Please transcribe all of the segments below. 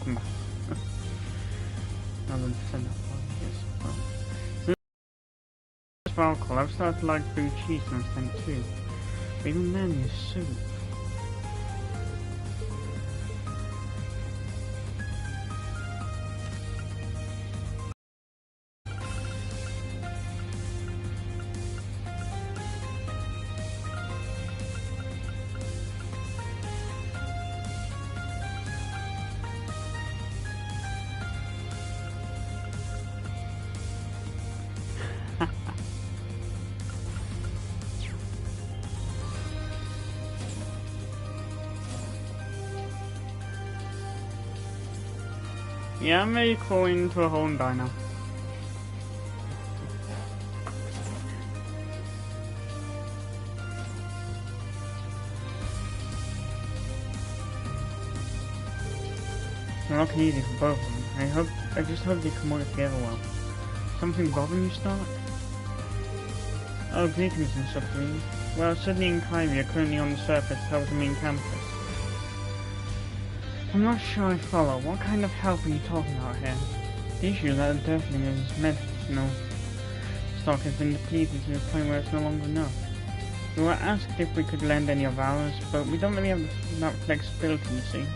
Rather than send that one, yes. Well, since alcohol, I've started to like blue cheese instead too. But even then, your soup. Yeah, I'm ready to call into a home diner. It's not easy for both of them. I just hope they can work together well. Something bothering you, Stark? Oh, greetings, Instructor. Well, Sydney and Kyrie are currently on the surface to help the main campus. I'm not sure I follow. What kind of help are you talking about here? The issue that the Durfling is medicinal stock has been depleted to the point where it's no longer enough. We were asked if we could lend any of ours, but we don't really have that flexibility, you see.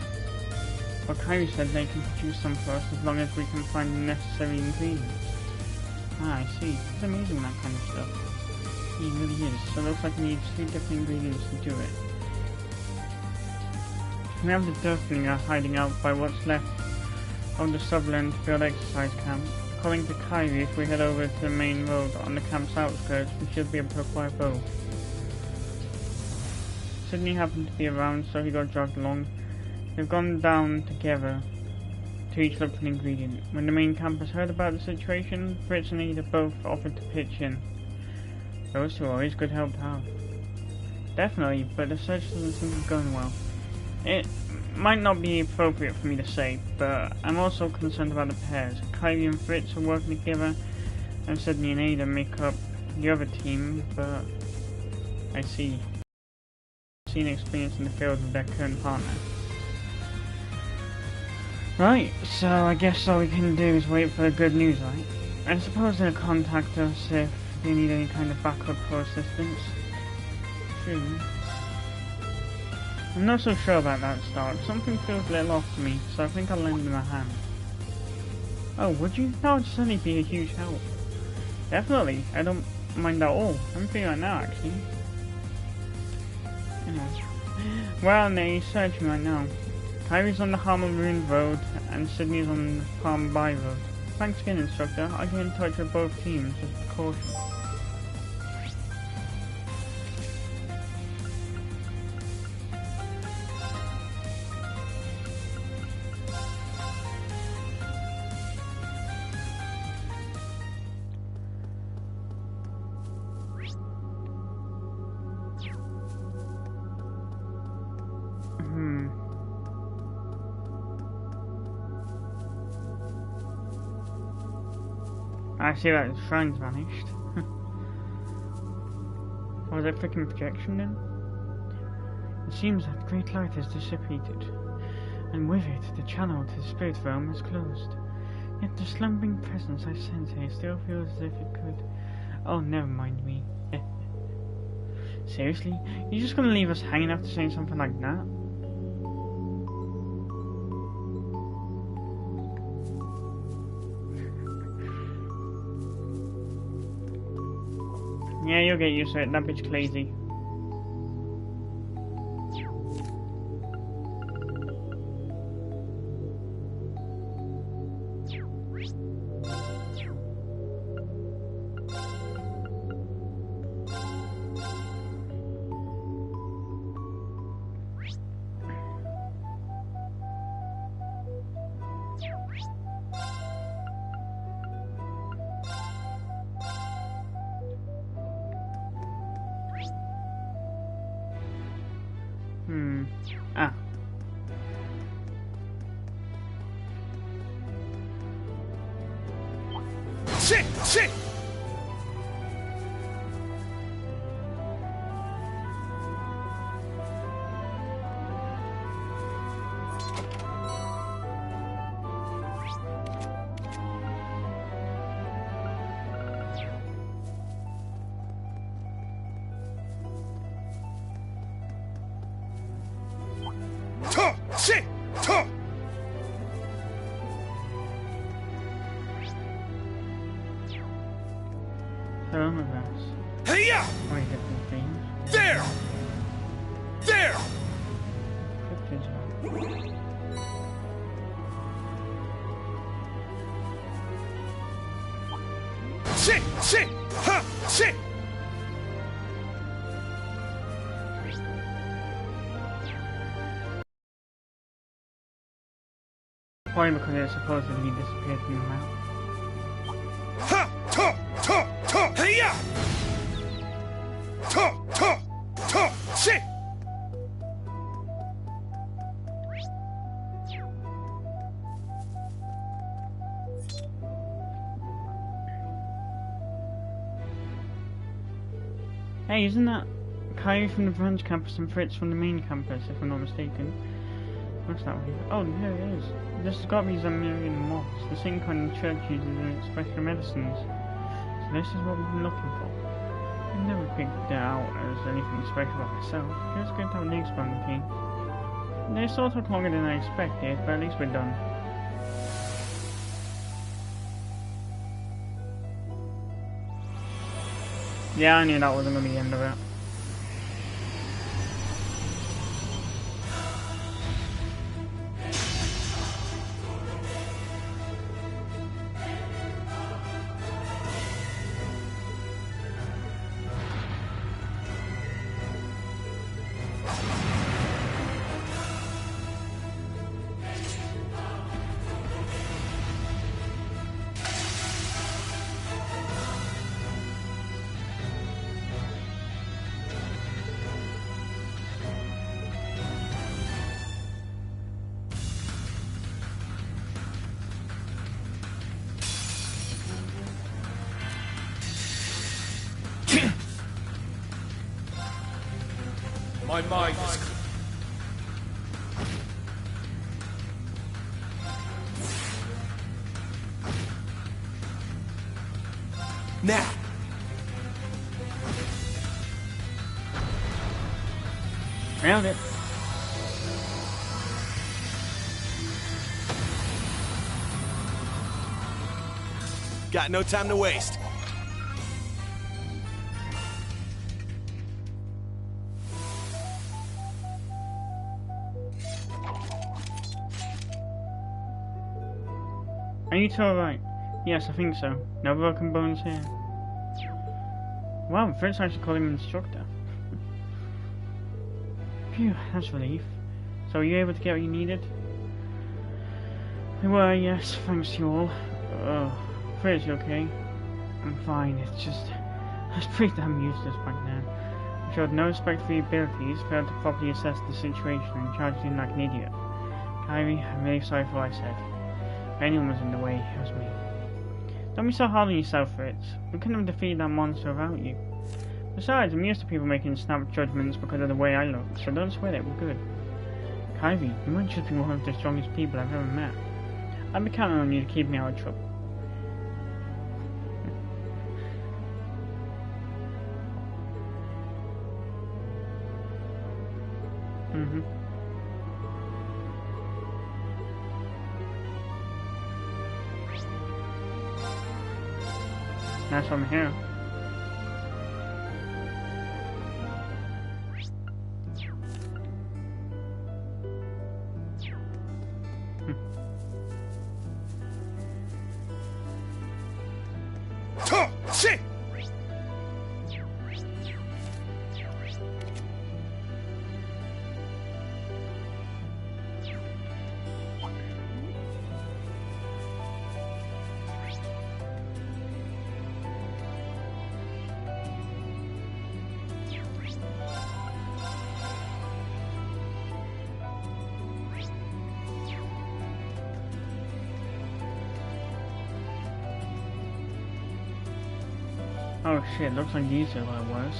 But Kyrie said they can produce some for us as long as we can find the necessary ingredients. Ah, I see. It's amazing, that kind of stuff. It really is. So it looks like we need 3 different ingredients to do it. We have the Durfling hiding out by what's left of the Sutherland Field exercise camp. According to Kyrie, if we head over to the main road on the camp's outskirts, we should be able to acquire both. Sydney happened to be around, so he got jogged along. They've gone down together to each look for an ingredient. When the main campus heard about the situation, Fritz and Ada both offered to pitch in. Those two are always good help to have. Definitely, but the search doesn't seem to be going well. It might not be appropriate for me to say, but I'm also concerned about the pairs. Kyrie and Fritz are working together, and Sydney and Ada make up the other team, but I see. Seen experience in the field with their current partner. Right, so I guess all we can do is wait for the good news, right? I suppose they'll contact us if they need any kind of backup or assistance. True. I'm not so sure about that, Stark. Something feels a little off to me, so I think I'll lend them a hand. Oh, would you? That would certainly be a huge help. Definitely. I don't mind at all. I'm feeling right now, actually. Anyways. Well, they're searching right now. Kyrie's on the Harmon Ruined Road, and Sydney's on the Palm Bay Road. Thanks again, Instructor. I'll get in touch with both teams as a precaution. I see that the shrine's vanished. Was it flicking projection then? It seems that great light has dissipated, and with it the channel to the spirit realm is closed. Yet the slumbering presence I sense here still feels as if it could... Oh, never mind me. Seriously? You're just gonna leave us hanging after saying something like that? Yeah, you'll get used to it, that bitch crazy. Ah. Shit! Shit! They're on with us. Hey, yeah! Oh, you get these dreams. There! There! Pictures, man. Shit! Shit! Huh! Shit! Probably because it supposedly disappeared from the map. Ha! Ta! Ta! Ta! Hey, yeah! Ta! Ta! Ta! Shit! Hey, isn't that Kyrie from the branch campus and Fritz from the main campus, if I'm not mistaken? Looks that way. Oh, here it is. This has got me Zamirian moss, the same kind the church uses in its special medicines. So this is what we've been looking for. I've never picked it out as anything special about myself. Just good to have legs from the team. They sort of took longer than I expected, but at least we're done. Yeah, I knew that wasn't going to be the end of it. My mind is clear. Now. Nailed it. Got no time to waste. Are you two alright? Yes, I think so. No broken bones here. Wow, Fritz actually called him instructor. Phew, that's relief. So were you able to get what you needed? We were, yes, thanks to you all. Fritz, you okay? I'm fine, it's just... I was pretty damn useless back then. I showed no respect for your abilities, failed to properly assess the situation, and charged in like an idiot. Kyrie, I'm really sorry for what I said. If anyone was in the way, it was me. Don't be so hard on yourself, Fritz. We couldn't have defeated that monster without you. Besides, I'm used to people making snap judgments because of the way I look, so don't sweat it, we're good. Kyrie, you might just be one of the strongest people I've ever met. I'll be counting on you to keep me out of trouble. That's from here. Shit! Oh shit, looks like these are what it was.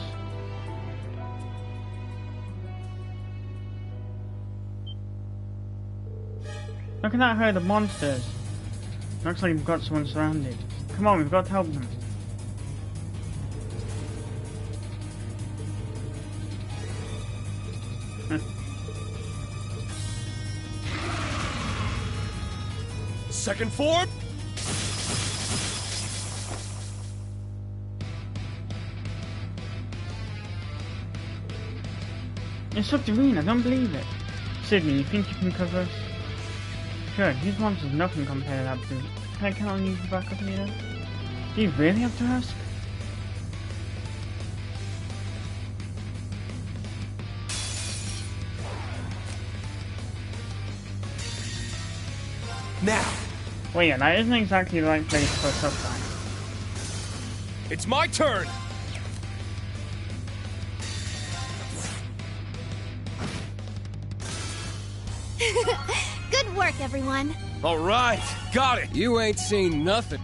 Look at that herd of monsters. Looks like we've got someone surrounded. Come on, we've got to help them. Second form. Instructor Green, I don't believe it. Sydney, you think you can cover us? Sure, these monsters nothing compared to that brute. Can I count on you for backup later? Do you really have to ask? Now, Well, yeah, that isn't exactly the right place for a tough guy. it's my turn. Good work, everyone. All right, got it. You ain't seen nothing.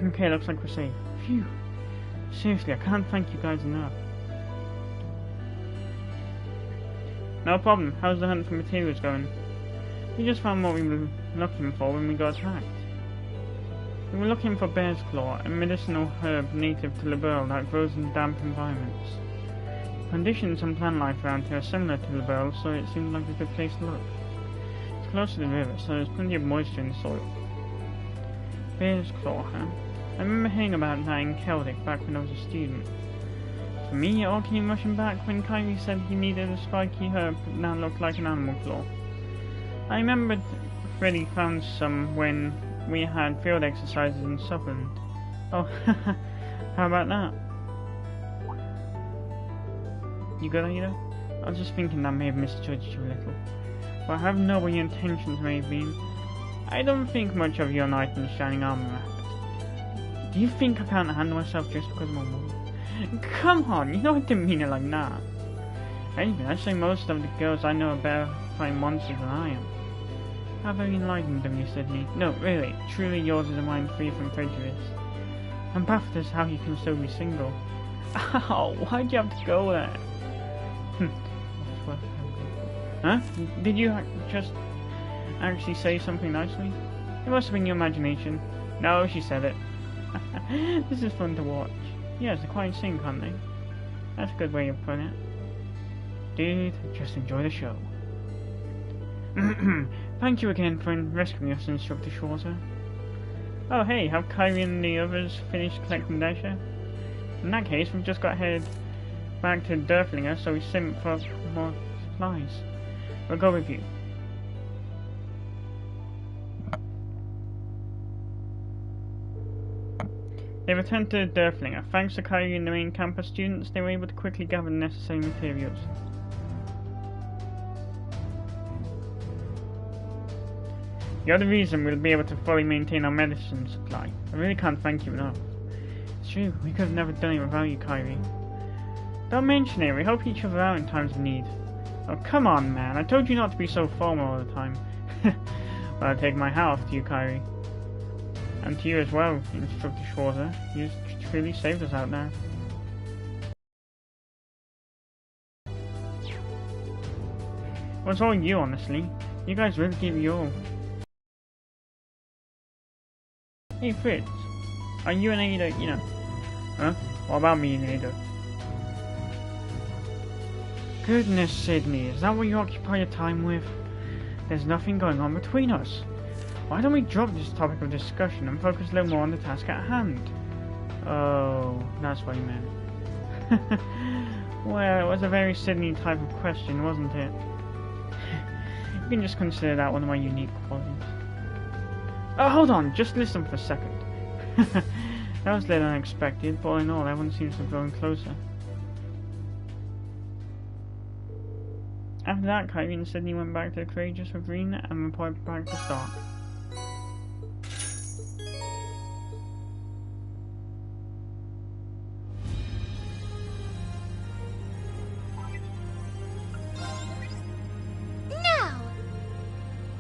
Okay, looks like we're safe. Phew. Seriously, I can't thank you guys enough. No problem. How's the hunt for materials going? We just found what we were looking for when we got attacked. We were looking for bear's claw, a medicinal herb native to Liberl that grows in damp environments. Conditions and plant life around here are similar to Liberl, so it seemed like a good place to look. It's close to the river, so there's plenty of moisture in the soil. Bear's claw, huh? I remember hearing about that in Celtic back when I was a student. For me, it all came rushing back when Kyrie said he needed a spiky herb that looked like an animal claw. I remembered Freddy found some when we had field exercises in Sutherland. Oh, how about that? You good, Ada? I was just thinking that may have misjudged you a little. Well, I have noble your intentions may have been. I don't think much of your knight in shining armor act. Do you think I can't handle myself just because I'm a woman? Come on, you know I didn't mean it like that. Anyway, I'd say most of the girls I know are better fighting monsters than I am. How very enlightened of you, Sydney. No, really, truly yours is a mind free from prejudice. I'm baffled as how you can still be single. Ow, why'd you have to go there? Huh? Did you just actually say something nicely? It must have been your imagination. No, she said it. This is fun to watch. Yes, they're quite sing, can't they? That's a good way of putting it. Dude, just enjoy the show. Thank you again for rescuing us, Instructor Schwarzer. Oh hey, have Kyrie and the others finished collecting their share? In that case, we've just got headed back to Derflinger, so we sent for more supplies. We'll go with you. They returned to Derflinger. Thanks to Kyrie and the main campus students, they were able to quickly gather the necessary materials. You're the reason we'll be able to fully maintain our medicine supply. I really can't thank you enough. It's true, we could have never done it without you, Kyrie. Don't mention it, we help each other out in times of need. Oh, come on, man, I told you not to be so formal all the time. Well, I take my hat off to you, Kyrie. And to you as well, Instructor Schwarzer. You truly saved us out there. Well, it's all you, honestly. You guys really gave it your all. Hey, Fritz. Are you and Ada, you know? Huh? What about me and Ada? Goodness, Sydney, is that what you occupy your time with? There's nothing going on between us. Why don't we drop this topic of discussion and focus a little more on the task at hand? Oh, that's what you meant. Well, it was a very Sydney type of question, wasn't it? You can just consider that one of my unique qualities. Oh, hold on, just listen for a second. That was a little unexpected, but all in all, everyone seems to be growing closer. After that, Kyrie and Sydney went back to the Courageous with Green and reported back to start. Now!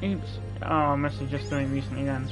Oops. Oh, I must have just done it recently then.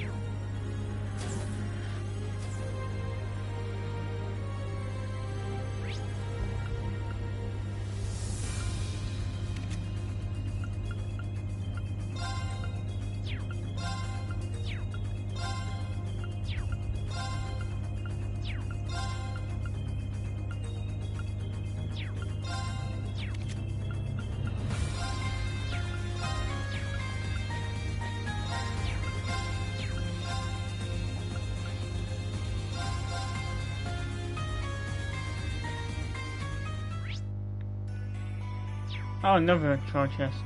Oh, another troll chest.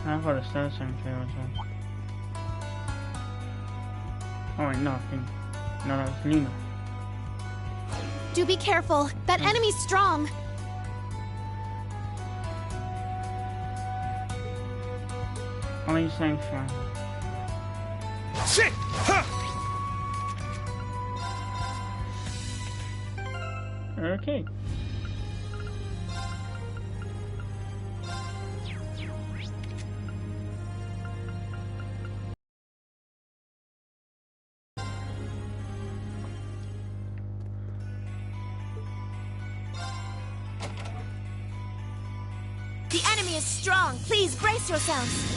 I've got a star sanctuary as well. Oh wait, no, I think... No, that was Luna. Do be careful. That enemy's strong. Only sanctuary. Shit! Ha! Okay. The enemy is strong. Please brace yourselves.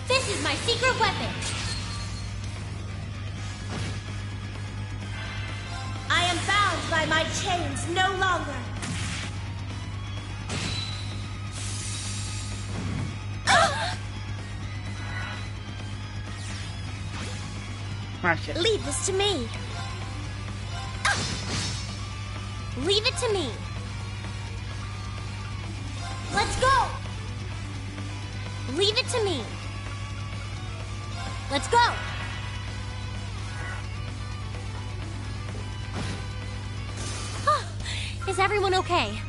This is my secret weapon. I am bound by my chains no longer. Smash it. Leave this to me. Leave it to me. Let's go. Leave it to me. Let's go. Is everyone okay?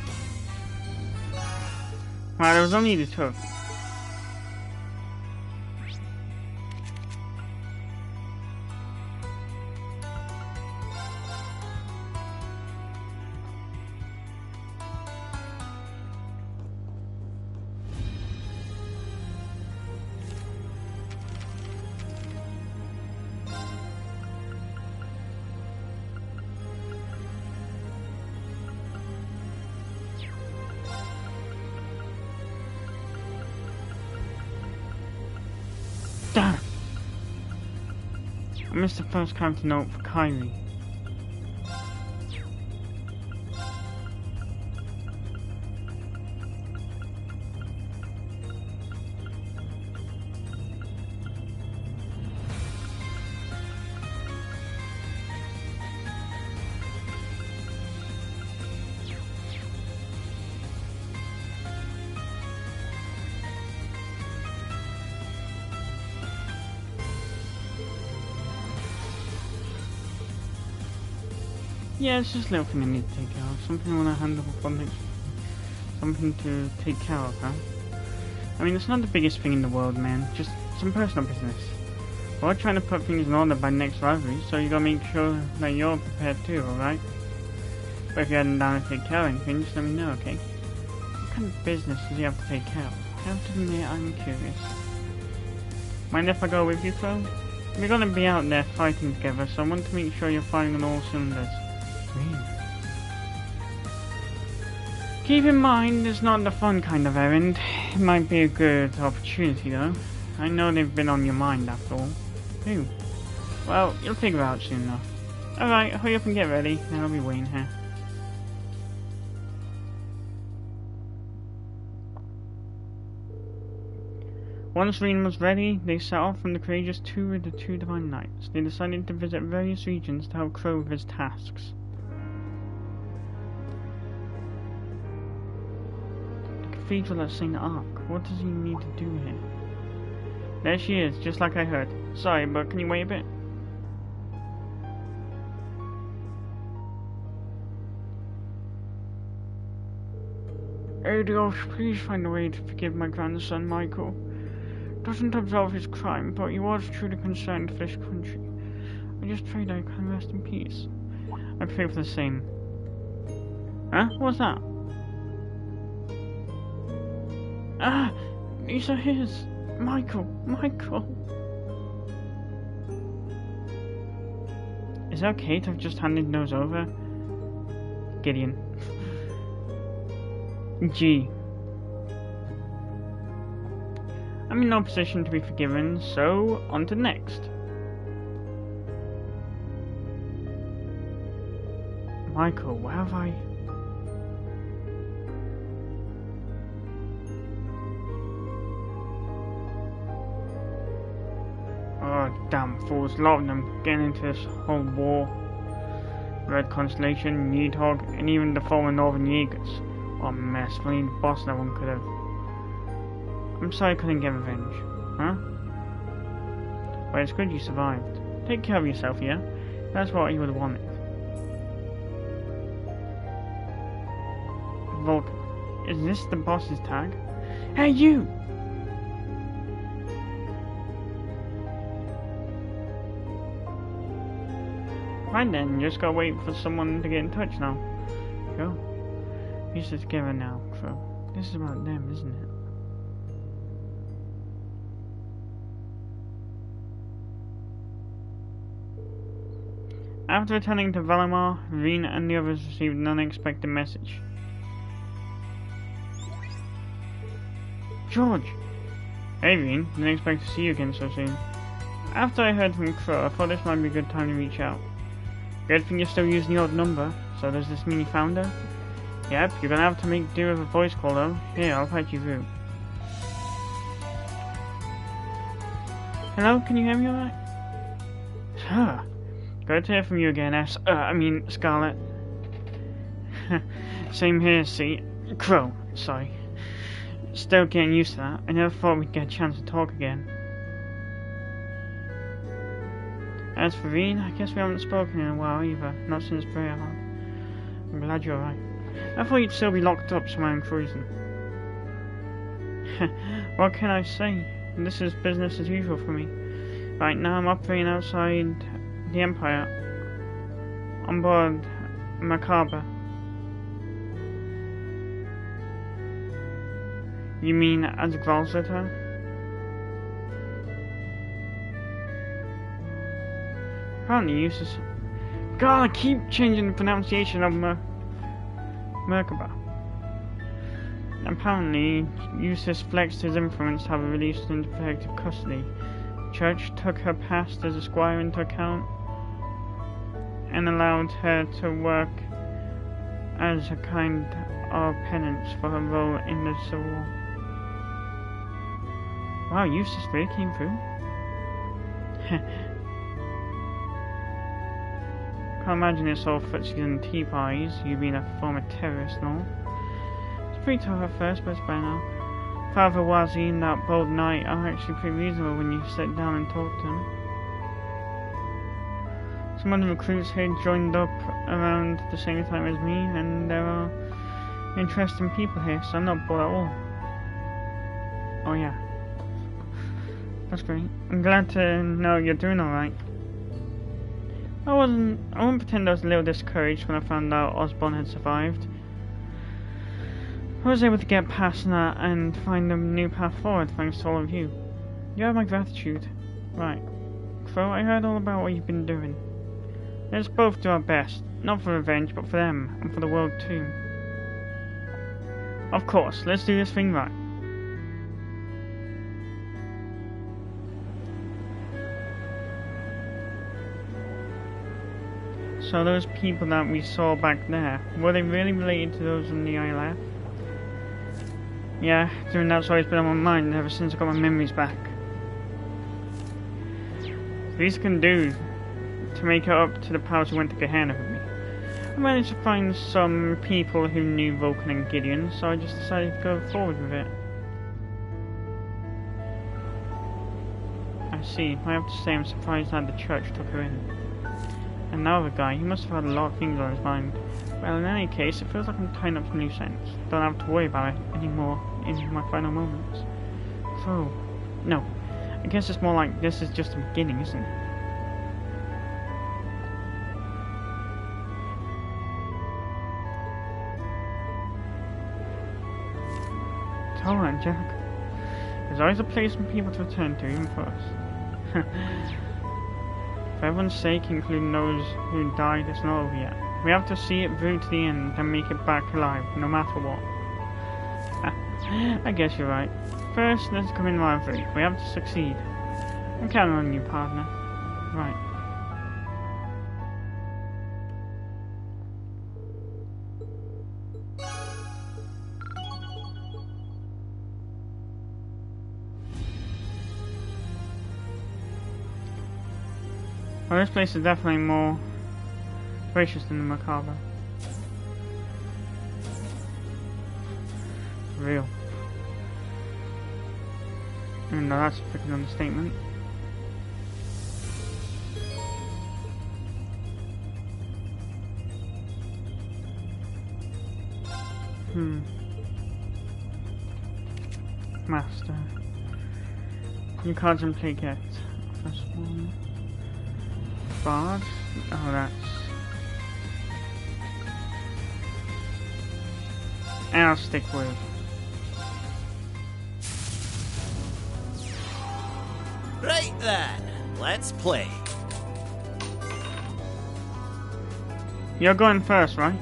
Wow, there was only the two. Damn! I missed the first character note for Kylie. Yeah, it's just a little thing I need to take care of. Something I want to handle for next. Something to take care of, huh? I mean, it's not the biggest thing in the world, man. Just some personal business. We're trying to put things in order by next rivalry, so you gotta make sure that you're prepared too, alright? But if you're heading down to take care of anything, just let me know, okay? What kind of business does he have to take care of? I have to admit, I'm curious. Mind if I go with you, Flo? We're gonna be out there fighting together, so I want to make sure you're firing on all cylinders. Keep in mind, it's not the fun kind of errand. It might be a good opportunity, though. I know they've been on your mind, after all. Who? Well, you'll figure out soon enough. Alright, hurry up and get ready, and I'll be waiting here. Once Reen was ready, they set off on the courageous tour of the two divine knights. They decided to visit various regions to help Crow with his tasks. Cathedral at St. Ark. What does he need to do here? There she is, just like I heard. Sorry, but can you wait a bit? Oh Dios, please find a way to forgive my grandson, Michael. Doesn't absolve his crime, but he was truly concerned for this country. I just pray that he can rest in peace. I pray for the same. Huh? What's that? Ah! These are his! Michael! Michael! Is it okay to have just handed those over? Gideon. G. I'm in no position to be forgiven, so on to the next. Michael, where have I... Oh Oh, damn fools. A lot of them getting into this whole war. Red Constellation, Needhog, and even the former Northern Jaegers. What a mess. If only the boss that one could have. I'm sorry I couldn't get revenge. Huh? But it's good you survived. Take care of yourself, yeah? That's what you would have wanted. Vulcan. Is this the boss's tag? Hey, you! Right then, just gotta wait for someone to get in touch now. Go. Piece it together now, Crow. This is about them, isn't it? After returning to Valimar, Veen and the others received an unexpected message. George! Hey Veen, didn't expect to see you again so soon. After I heard from Crow, I thought this might be a good time to reach out. Good thing you're still using the old number, so does this mean you found her? Yep, you're gonna have to make do with a voice call though. Here, I'll patch you through. Hello, can you hear me alright? Huh. Good to hear from you again, Scarlet. Same here, see. Crow, sorry. Still getting used to that. I never thought we'd get a chance to talk again. As for Veen, I guess we haven't spoken in a while either. Not since prayer hall. I'm glad you're alright. I thought you'd still be locked up somewhere in cruising. What can I say? This is business as usual for me. Right now I'm operating outside the Empire. On board Macabre. You mean as Gralsiter? Apparently Eustace... God, I keep changing the pronunciation of Merkaba. Apparently, Eustace flexed his influence to have her released into protective custody. Church took her past as a squire into account and allowed her to work as a kind of penance for her role in the Civil War. Wow, Eustace really came through. Can't imagine it's all footsies and tea parties, you being a former terrorist and all. It's pretty tough at first, but it's better now. Father Wazi and that bold knight are actually pretty reasonable when you sit down and talk to them. Some of the recruits here joined up around the same time as me, and there are interesting people here, so I'm not bored at all. Oh yeah. That's great. I'm glad to know you're doing alright. I won't pretend I was a little discouraged when I found out Osborne had survived. I was able to get past that and find a new path forward thanks to all of you. You have my gratitude. Right. Crow, I heard all about what you've been doing. Let's both do our best. Not for revenge, but for them, and for the world too. Of course, let's do this thing right. So those people that we saw back there, were they really related to those in the ILF? Yeah, doing that's always been on my mind ever since I got my memories back. The least I can do to make it up to the powers who went to Gehenna with me. I managed to find some people who knew Vulcan and Gideon, so I just decided to go forward with it. I see. I have to say I'm surprised that the church took her in. And now the guy, he must have had a lot of things on his mind. Well, in any case, it feels like I'm tying up some loose ends. Don't have to worry about it anymore in my final moments. So, no. I guess it's more like this is just the beginning, isn't it? It's alright, Jack. There's always a place for people to return to, even for us. For everyone's sake, including those who died, it's not over yet. We have to see it through to the end and make it back alive, no matter what. I guess you're right. First, let's come in line 3. We have to succeed. I'm counting on you, partner. Right. Well, this place is definitely more gracious than the macabre. For real. Even though that's a freaking understatement. Master. New cards and play get. First one. Bard. Oh, that's. And I'll stick with. Right then, let's play. You're going first, right?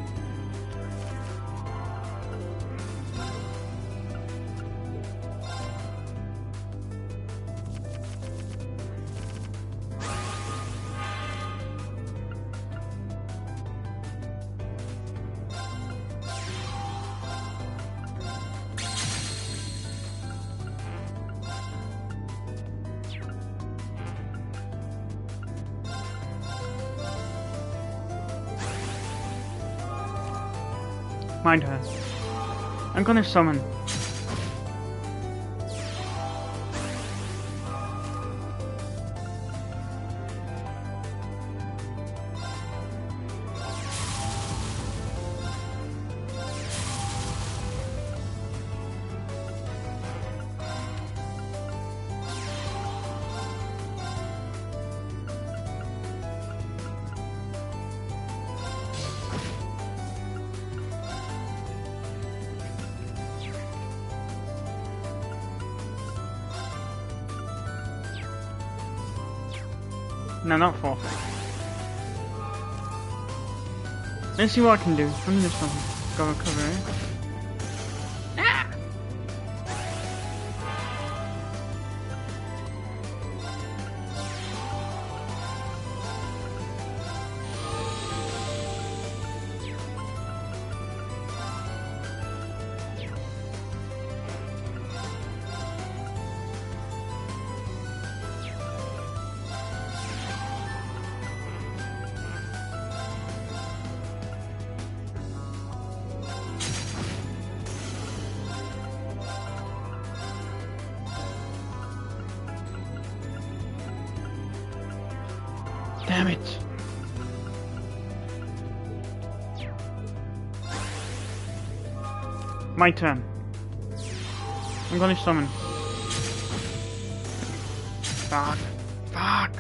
My turn. I'm gonna summon. No, not forfeit. Let's see what I can do. I'm just gonna go recover it. Damn it. My turn. I'm gonna summon. Fuck. Fuck.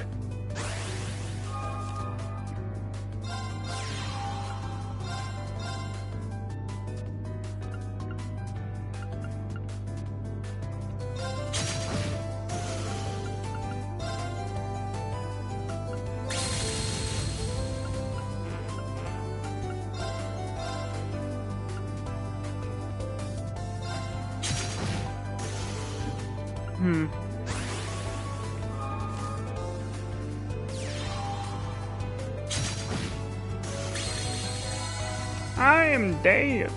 I am dead.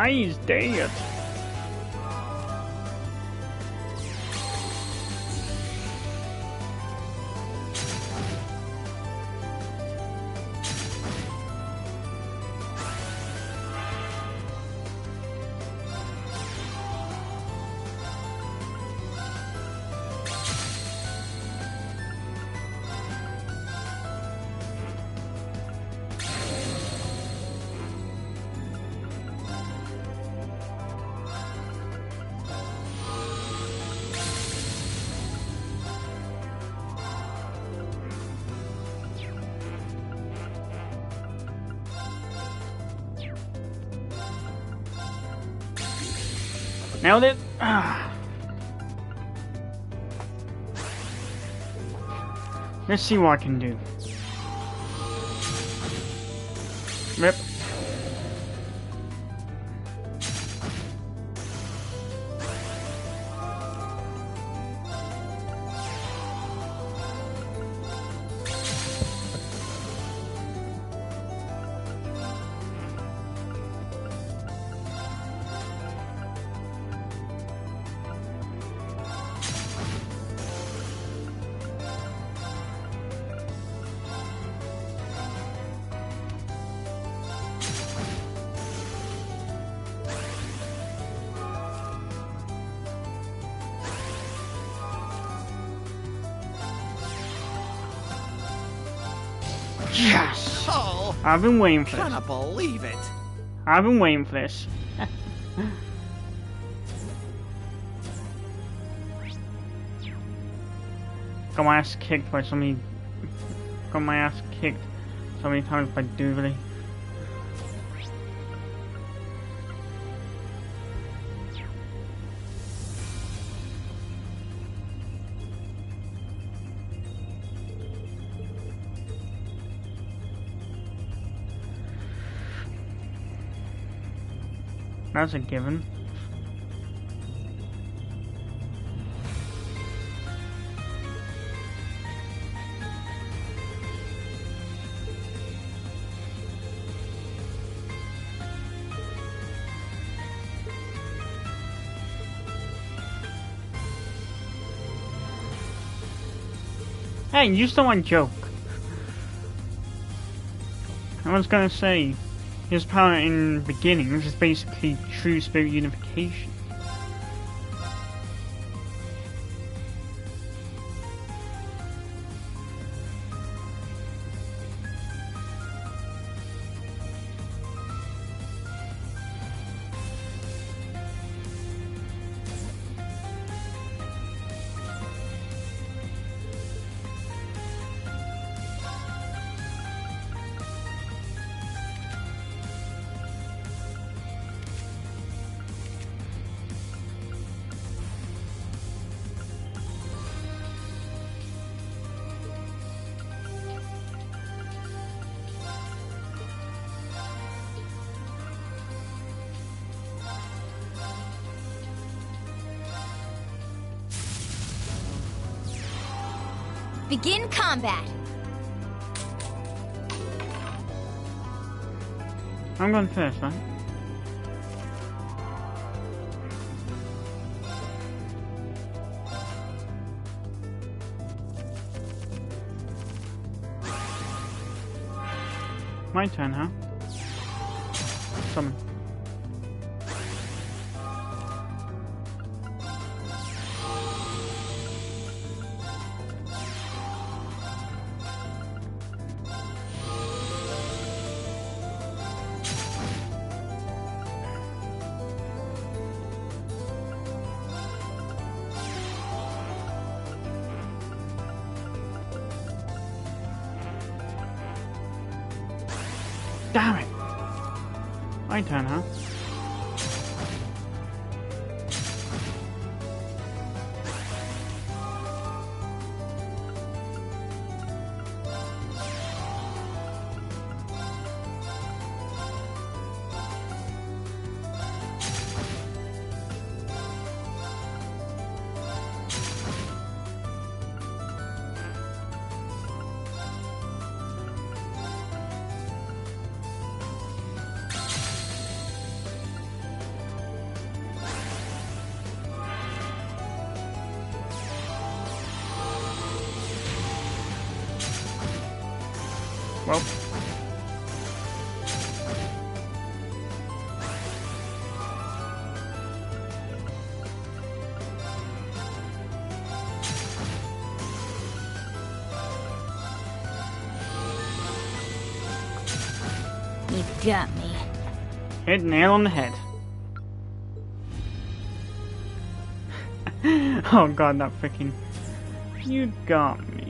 He's dead. Nailed it. Let's see what I can do. Rip. Yes! Oh, I've been waiting for this. cannot believe it. I've been waiting for this. Got my ass kicked by so many. Got my ass kicked so many times by Doobly. That's a given. Hey, you stole my joke. I was gonna say, his power in beginnings is basically true spirit unification. Begin combat. I'm going first, right? My turn, huh? Summon. Damn it! My turn, huh? Well. You got me. Hit nail on the head. Oh god, that freaking... You got me.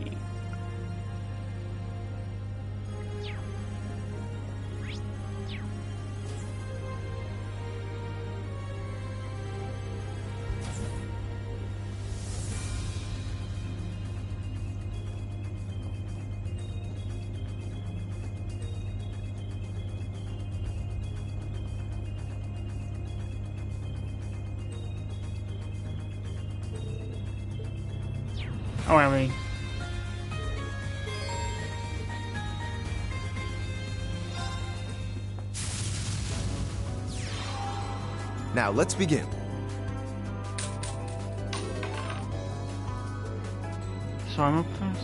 Oh, Ellie. Now let's begin. So I'm up first.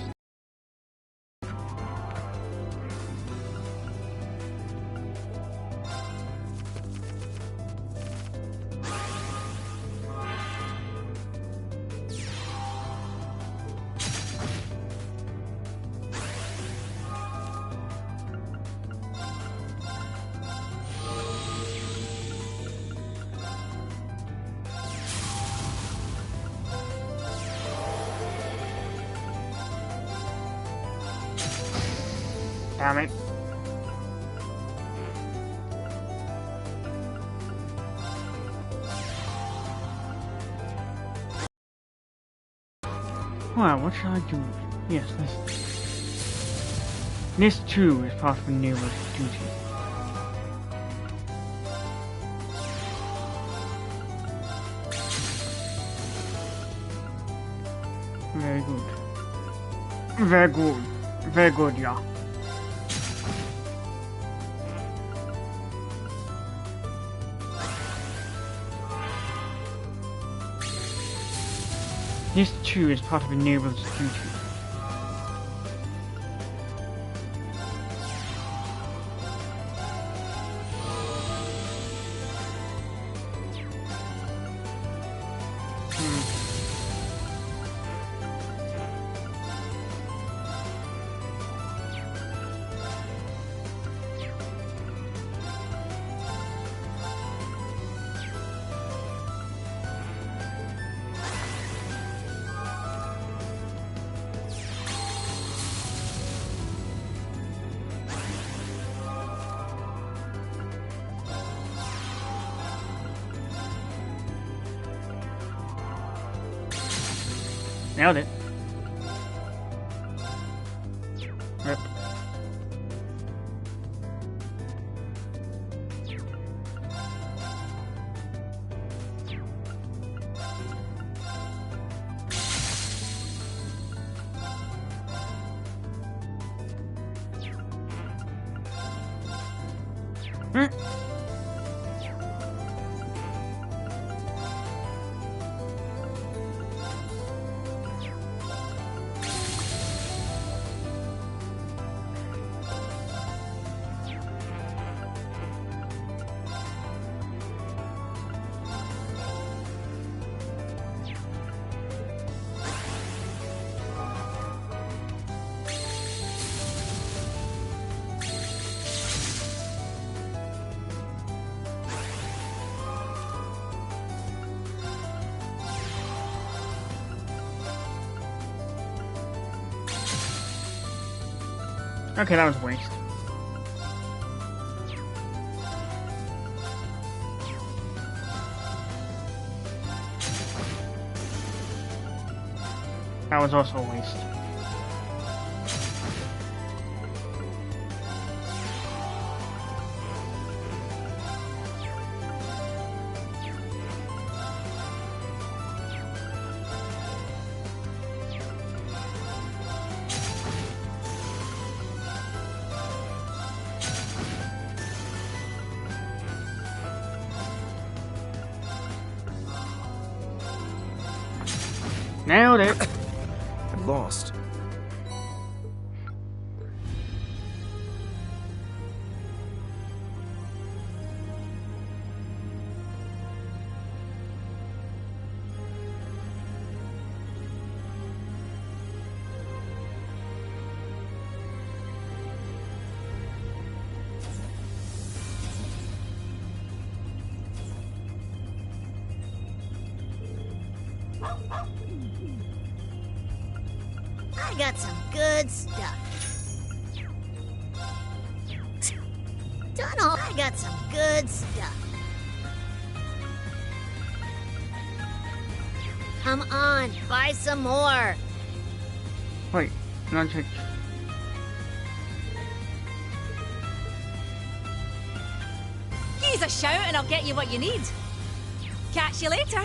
Damn it. Alright, what should I do? Yes, this too is part of a new duty. Very good. Very good. Very good, yeah. This too is part of a neighbor's duty. Nailed it. Rip. Okay, that was a waste. That was also a waste. Nailed it! I'm lost. I got some good stuff. Done all. I got some good stuff. Come on, buy some more. Wait, not check. Give us a shout and I'll get you what you need. Catch you later.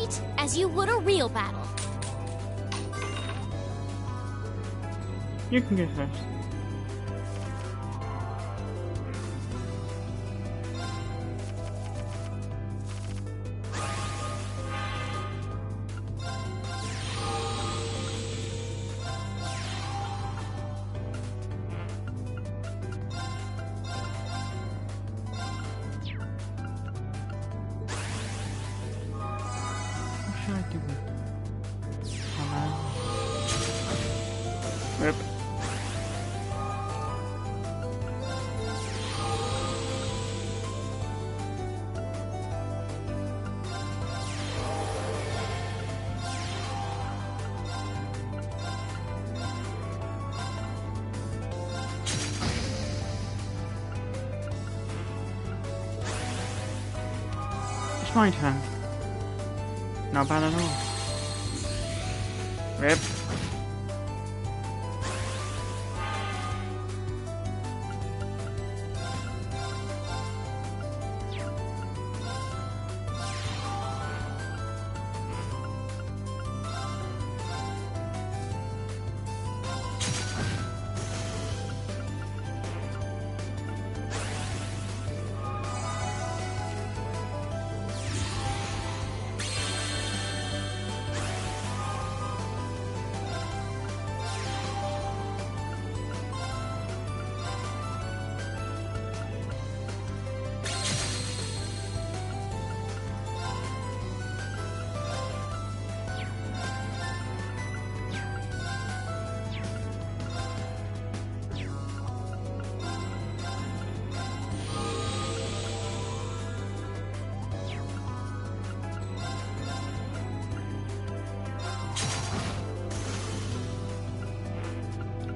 fight as you would a real battle. You can go first. What should I do with it? Rip. It's my turn. Not bad at all. Rip.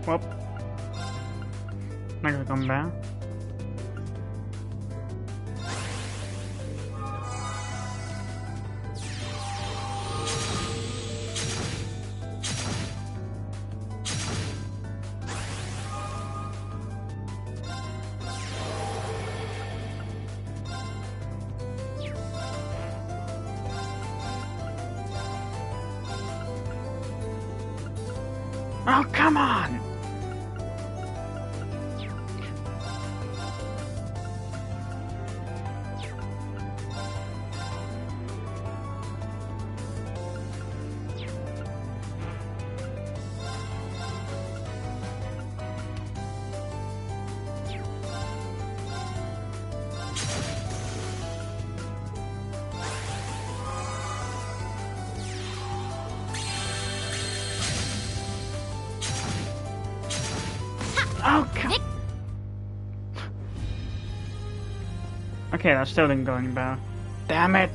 Well, I gotta come back. Oh, come on! Oh, come. Okay, that still didn't go any better. Damn it!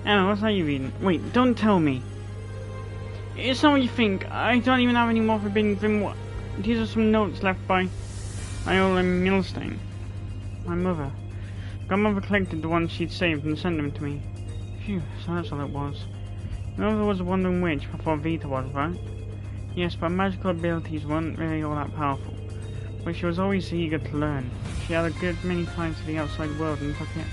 Emma, what's that you reading? Wait, don't tell me. It's not what you think. I don't even have any more forbidden than what. These are some notes left by my old Milstein. My mother. Grandmother collected the ones she'd saved and sent them to me. Phew, so that's all it was. My mother was a wandering witch before Vita was, right? Yes, but magical abilities weren't really all that powerful. But she was always eager to learn. She had a good many times to the outside world and took it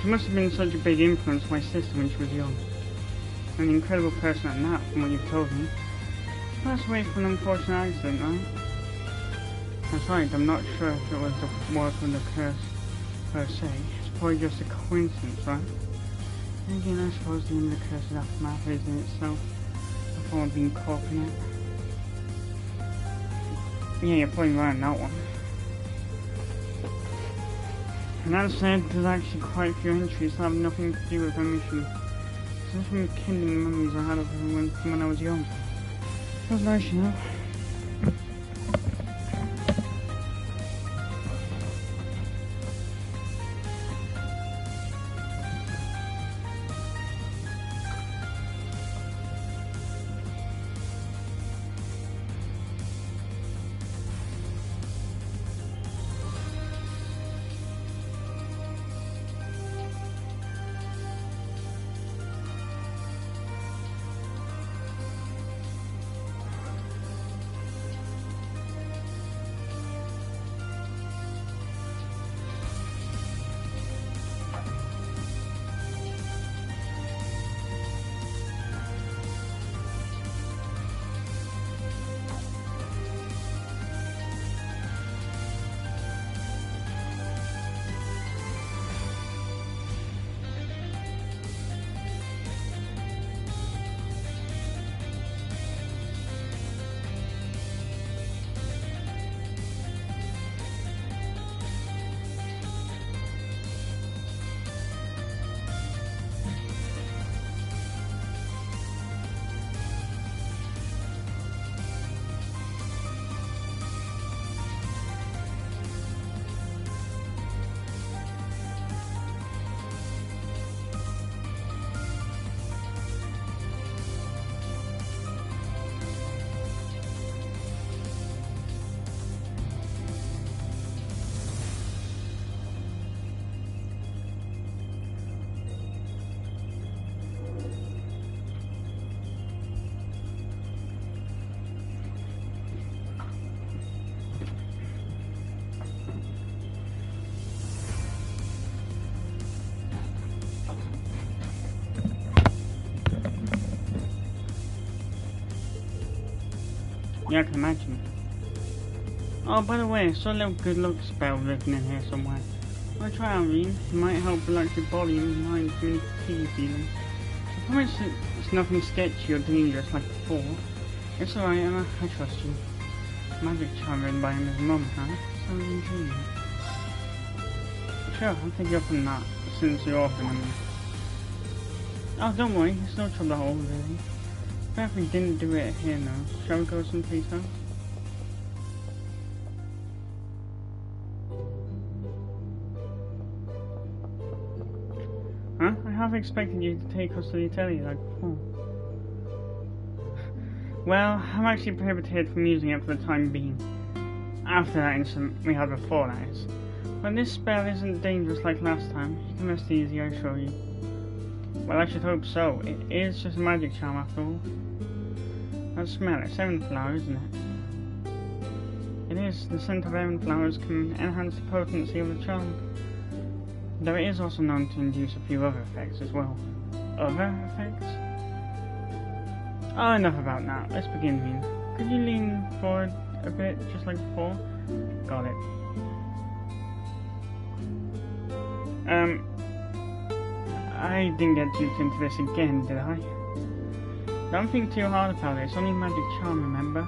She must have been such a big influence on my sister when she was young. An incredible person at that, from what you've told me. She passed away from an unfortunate accident, right? That's right, I'm not sure if it was the work of the curse per se. It's probably just a coincidence, right? And again, I suppose the end of the curse's aftermath is in itself a form of being caught in it. Yeah, you're probably right on that one. And that said, there's actually quite a few entries that have nothing to do with her mission. Some from the kindling memories I had of her when I was young. It was nice, you know. Yeah, I can imagine. Oh, by the way, I saw a little good luck spell written in here somewhere. I'll try out, Reed. It might help relax your body and mind from any fatigue feeling. I promise it's nothing sketchy or dangerous like before. It's alright, Emma. I trust you. Magic charm written by him as mum, huh? Sounds intriguing. Sure, I'll take you up on that, since you're offering me. Oh, don't worry. It's no trouble at all, really. If we didn't do it here now, shall we go someplace else? Huh? I half expected you to take us to the atelier like before. Well, I'm actually prohibited from using it for the time being. After that incident we had before, that is. But this spell isn't dangerous like last time. You can rest easy, I assure you. Well, I should hope so. It is just a magic charm after all. That smell, it's heaven flower, isn't it? It is. The scent of heaven flowers can enhance the potency of the charm. Though it is also known to induce a few other effects as well. Other effects? Oh, enough about that. Let's begin, Reed. Could you lean forward a bit, just like before? Got it. I didn't get duped into this again, did I? Don't think too hard about it, it's only magic charm, remember?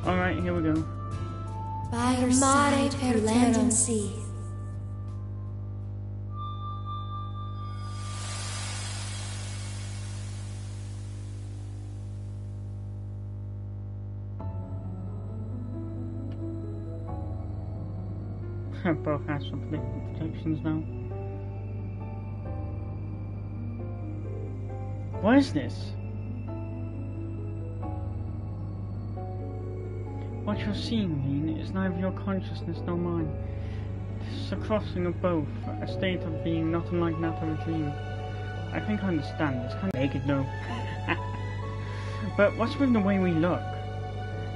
Alright, here we go. By your side, through land and sea. Both astral projections now. What is this? What you're seeing, Lean, is neither your consciousness nor mine. This is a crossing of both, a state of being not unlike that of a dream. I think I understand. It's kind of naked, though. But what's with the way we look?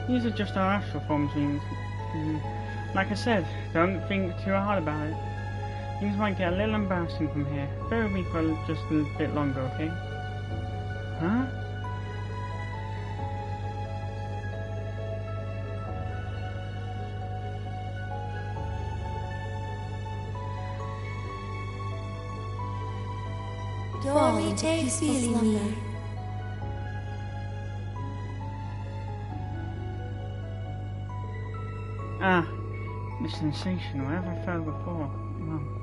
These are just our astral forms, Lean. Like I said, don't think too hard about it. Things might get a little embarrassing from here. Bear with me for just a bit longer, okay? Huh? Don't take feeling me. Ah, the sensation I ever felt before. Mum.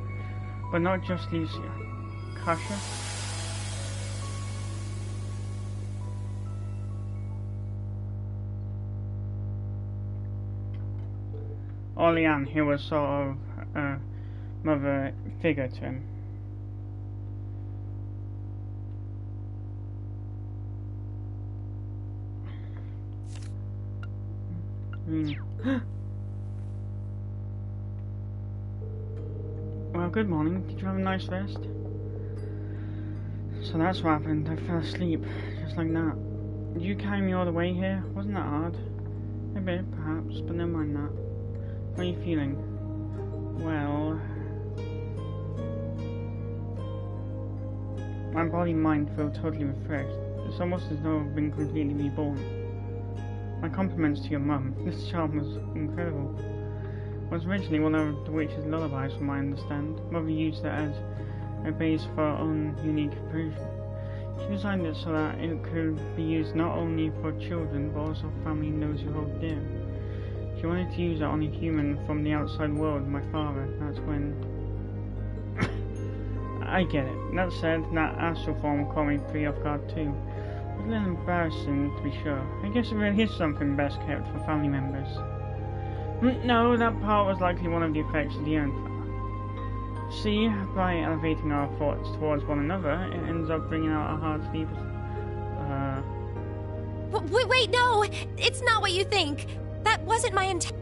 But not just Lucia. Kasha? Or Leanne, who was sort of a mother figure to him. Well, good morning. Did you have a nice rest? So that's what happened. I fell asleep, just like that. Did you carry me all the way here? Wasn't that hard? A bit, perhaps, but never mind that. How are you feeling? Well... my body and mind feel totally refreshed. It's almost as though I've been completely reborn. My compliments to your mum. This charm was incredible. It was originally one of the witch's lullabies, from what I understand. Mother used it as a base for her own unique version. She designed it so that it could be used not only for children, but also family and those you hold dear. She wanted to use it on a human from the outside world, my father. That's when... I get it. That said, that astral form caught me pretty off guard too. It was a little embarrassing, to be sure. I guess it really is something best kept for family members. No, that part was likely one of the effects of the Earth. See, by elevating our thoughts towards one another, it ends up bringing out our heart's deepest... Wait, no! It's not what you think! That wasn't my intent.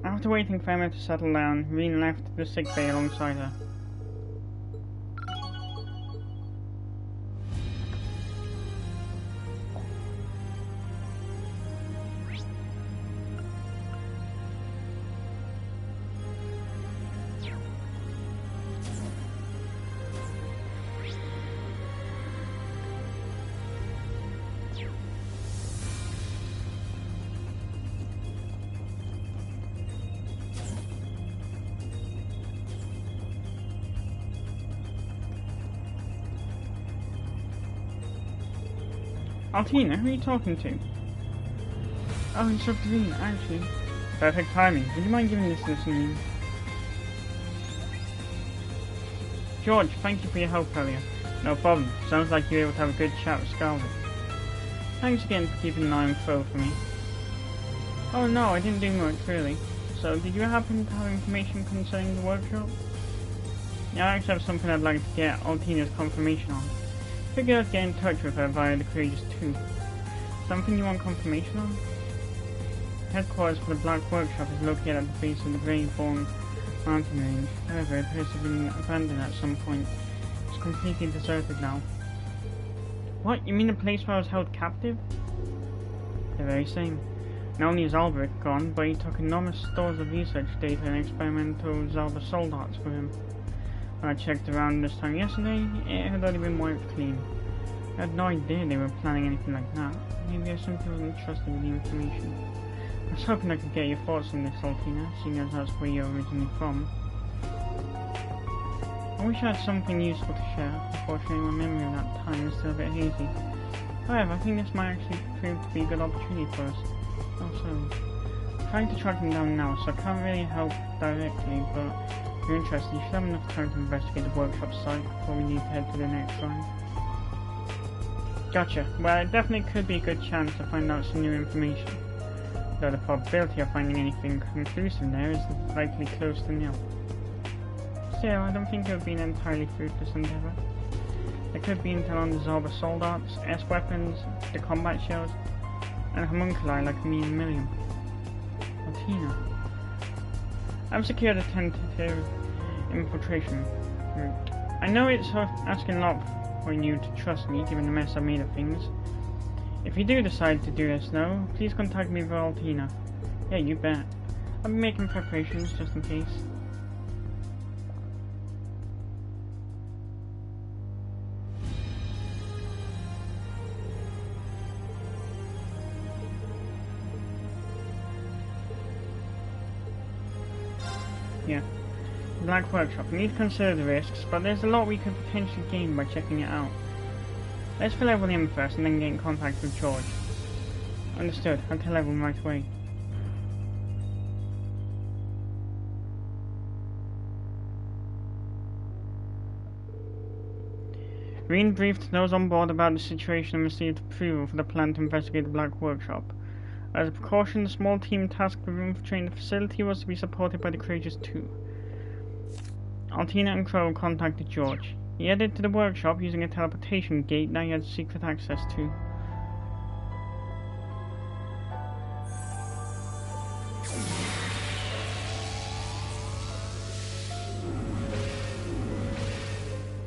After waiting for Emma to settle down, Reen left the sick bay alongside her. Altina, who are you talking to? Oh, it's Reen, actually. Perfect timing. Would you mind giving this to Reen? George, thank you for your help earlier. No problem. Sounds like you were able to have a good chat with Scarlet. Thanks again for keeping an eye on Phil for me. Oh no, I didn't do much, really. So, did you happen to have information concerning the workshop? Yeah, I actually have something I'd like to get Altina's confirmation on. Figure I'd get in touch with her via the Courageous 2. Something you want confirmation on? Headquarters for the Black Workshop is located at the base of the Greythorn mountain range. However, it appears to have been abandoned at some point. It's completely deserted now. What? You mean the place where I was held captive? The very same. Not only is Alberic gone, but he took enormous stores of research data and experimental Zalba soul darts with him. When I checked around this time yesterday, it had already been wiped clean. I had no idea they were planning anything like that. Maybe I simply wasn't trusted with the information. I was hoping I could get your thoughts on this, Altina, seeing as that's where you're originally from. I wish I had something useful to share. Unfortunately, my memory of that time is still a bit hazy. However, I think this might actually prove to be a good opportunity for us. Also, I'm trying to track them down now, so I can't really help directly, but if you're interested, you should have enough time to investigate the workshop site before we need to head to the next shrine. Gotcha. Well, it definitely could be a good chance to find out some new information, though the probability of finding anything conclusive there is likely close to nil. Still, I don't think it would be an entirely fruitless endeavour. There could be intel on the Zalba soul darts, S-weapons, the combat shells, and homunculi like me and Miriam. Altina. I've secured a tentative infiltration route. I know it's asking a lot for you to trust me, given the mess I've made of things. If you do decide to do this, though, please contact me via Altina. Yeah, you bet. I'll be making preparations just in case. Yeah. Black Workshop. We need to consider the risks, but there's a lot we could potentially gain by checking it out. Let's fill everyone in first and then get in contact with George. Understood. I'll tell everyone right away. Reen briefed those on board about the situation and received approval for the plan to investigate the Black Workshop. As a precaution, the small team tasked with infiltrating the facility was to be supported by the Courageous 2. Altina and Crow contacted George. He headed to the workshop using a teleportation gate that he had secret access to.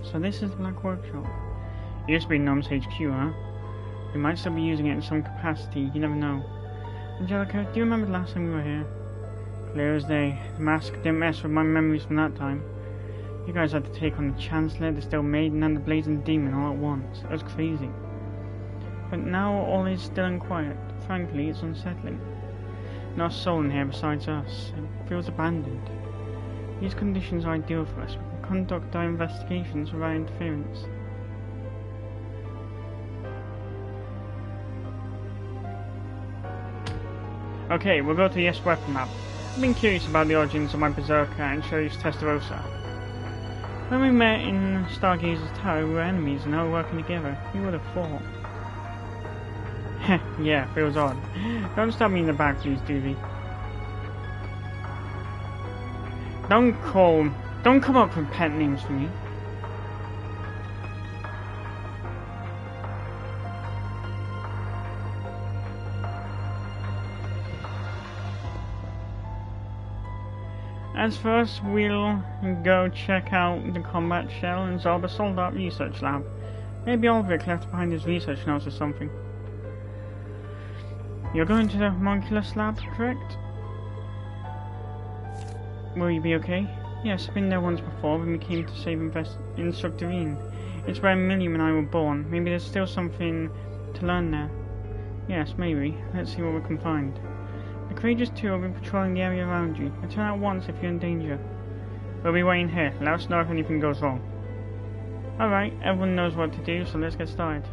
So this is the Black Workshop. It used to be Gnome's HQ, huh? We might still be using it in some capacity, you never know. Angelica, do you remember the last time we were here? Clear as day. The mask didn't mess with my memories from that time. You guys had to take on the Chancellor, the Still Maiden, and the Blazing Demon all at once. It was crazy. But now all is still and quiet. Frankly, it's unsettling. Not a soul in here besides us. It feels abandoned. These conditions are ideal for us. We can conduct our investigations without interference. Okay, we'll go to the S weapon lab. I've been curious about the origins of my Berserker and Shuri's Testarossa. When we met in Stargazer's Tower, we were enemies and now we're working together. Who would have thought? Heh, yeah, feels odd. Don't stab me in the back, please, Doobie. Don't come up with pet names for me. As for us, we'll go check out the combat shell and Zorba Soldat research lab. Maybe Ulrich left behind his research notes or something. You're going to the homunculus lab, correct? Will you be okay? Yes, I've been there once before when we came to save Instructor Reen. It's where Milliam and I were born. Maybe there's still something to learn there. Yes, maybe. Let's see what we can find. The Courageous 2 will be patrolling the area around you. Return out once if you're in danger. We'll be waiting here. Let us know if anything goes wrong. Alright, everyone knows what to do, so let's get started.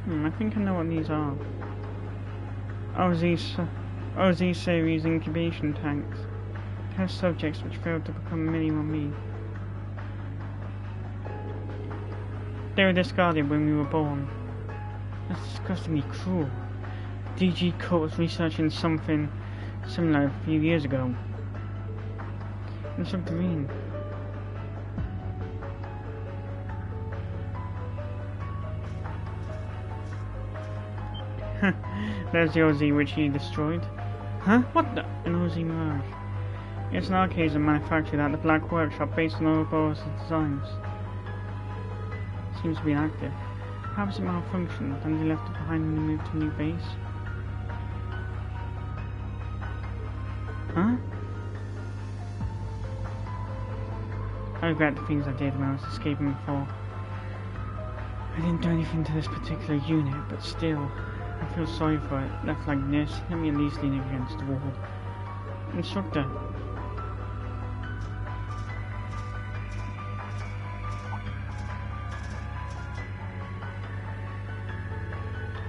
I think I know what these are. OZ series incubation tanks. Test subjects which failed to become Milliam or me. They were discarded when we were born. That's disgustingly cruel. DG Court was researching something similar a few years ago. Instructor Reen. There's the OZ which he destroyed. Huh? What the? An OZ Mirage. It's an arcade manufactured at the Black Workshop based on Ouroboros' designs. Seems to be inactive. Perhaps it malfunctioned and they left it behind when they moved to a new base. Huh? I regret the things I did when I was escaping before. I didn't do anything to this particular unit, but still, I feel sorry for it. Left like this, let me at least lean against the wall. Instructor.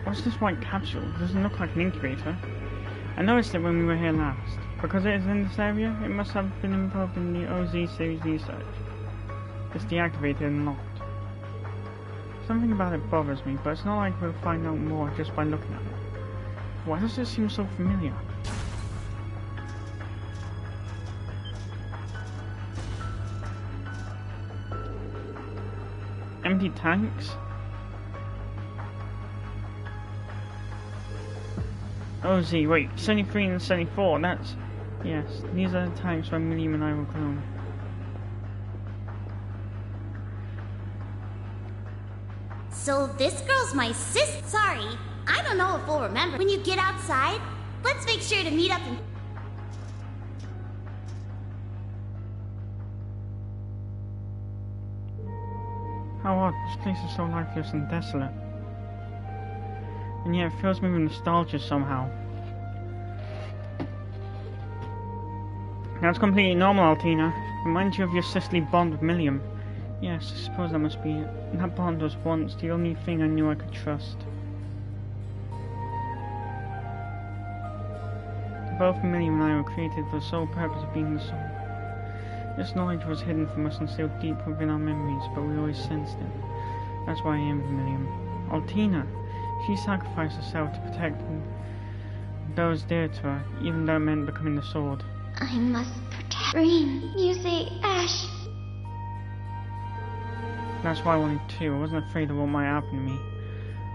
What's this white capsule? It doesn't look like an incubator. I noticed it when we were here last. Because it is in this area, it must have been involved in the OZ series research. It's deactivated and locked. Something about it bothers me, but it's not like we'll find out more just by looking at it. Why does it seem so familiar? Empty tanks? OZ, wait, 73 and 74, that's... Yes, these are the tanks where Milliam and I were cloned. So this girl's my sis. Sorry, I don't know if we'll remember. When you get outside, let's make sure to meet up and... How odd, this place is so lifeless and desolate. And yet it fills me with nostalgia somehow. That's completely normal, Altina. Reminds you of your sisterly bond with Milliam. Yes, I suppose that must be it. That bond was once the only thing I knew I could trust. Both Milliam and I were created for the sole purpose of being the soul. This knowledge was hidden from us and sealed deep within our memories, but we always sensed it. That's why I am with Milliam. Altina! She sacrificed herself to protect those dear to her, even though it meant becoming the sword. I must protect Green. You say Ash. That's why I wanted to. I wasn't afraid of what might happen to me.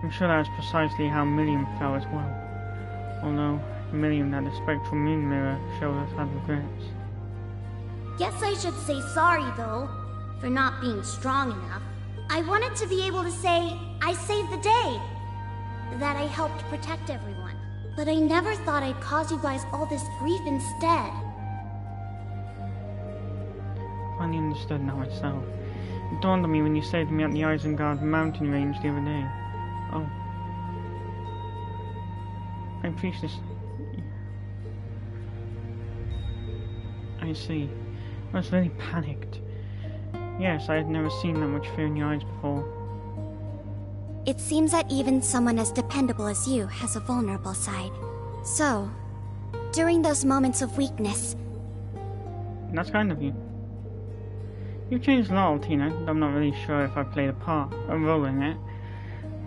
I'm sure that was precisely how Milliam felt as well. Although, Milliam, that the spectral moon mirror showed us had regrets. Guess I should say sorry, though, for not being strong enough. I wanted to be able to say, I saved the day. That I helped protect everyone. But I never thought I'd cause you guys all this grief instead. Finally understood now myself. It dawned on me when you saved me at the Isengard mountain range the other day. Oh. I appreciate this. I see. I was really panicked. Yes, I had never seen that much fear in your eyes before. It seems that even someone as dependable as you has a vulnerable side. So, during those moments of weakness... That's kind of you. You've changed a lot, Altina, but I'm not really sure if I played a role in it.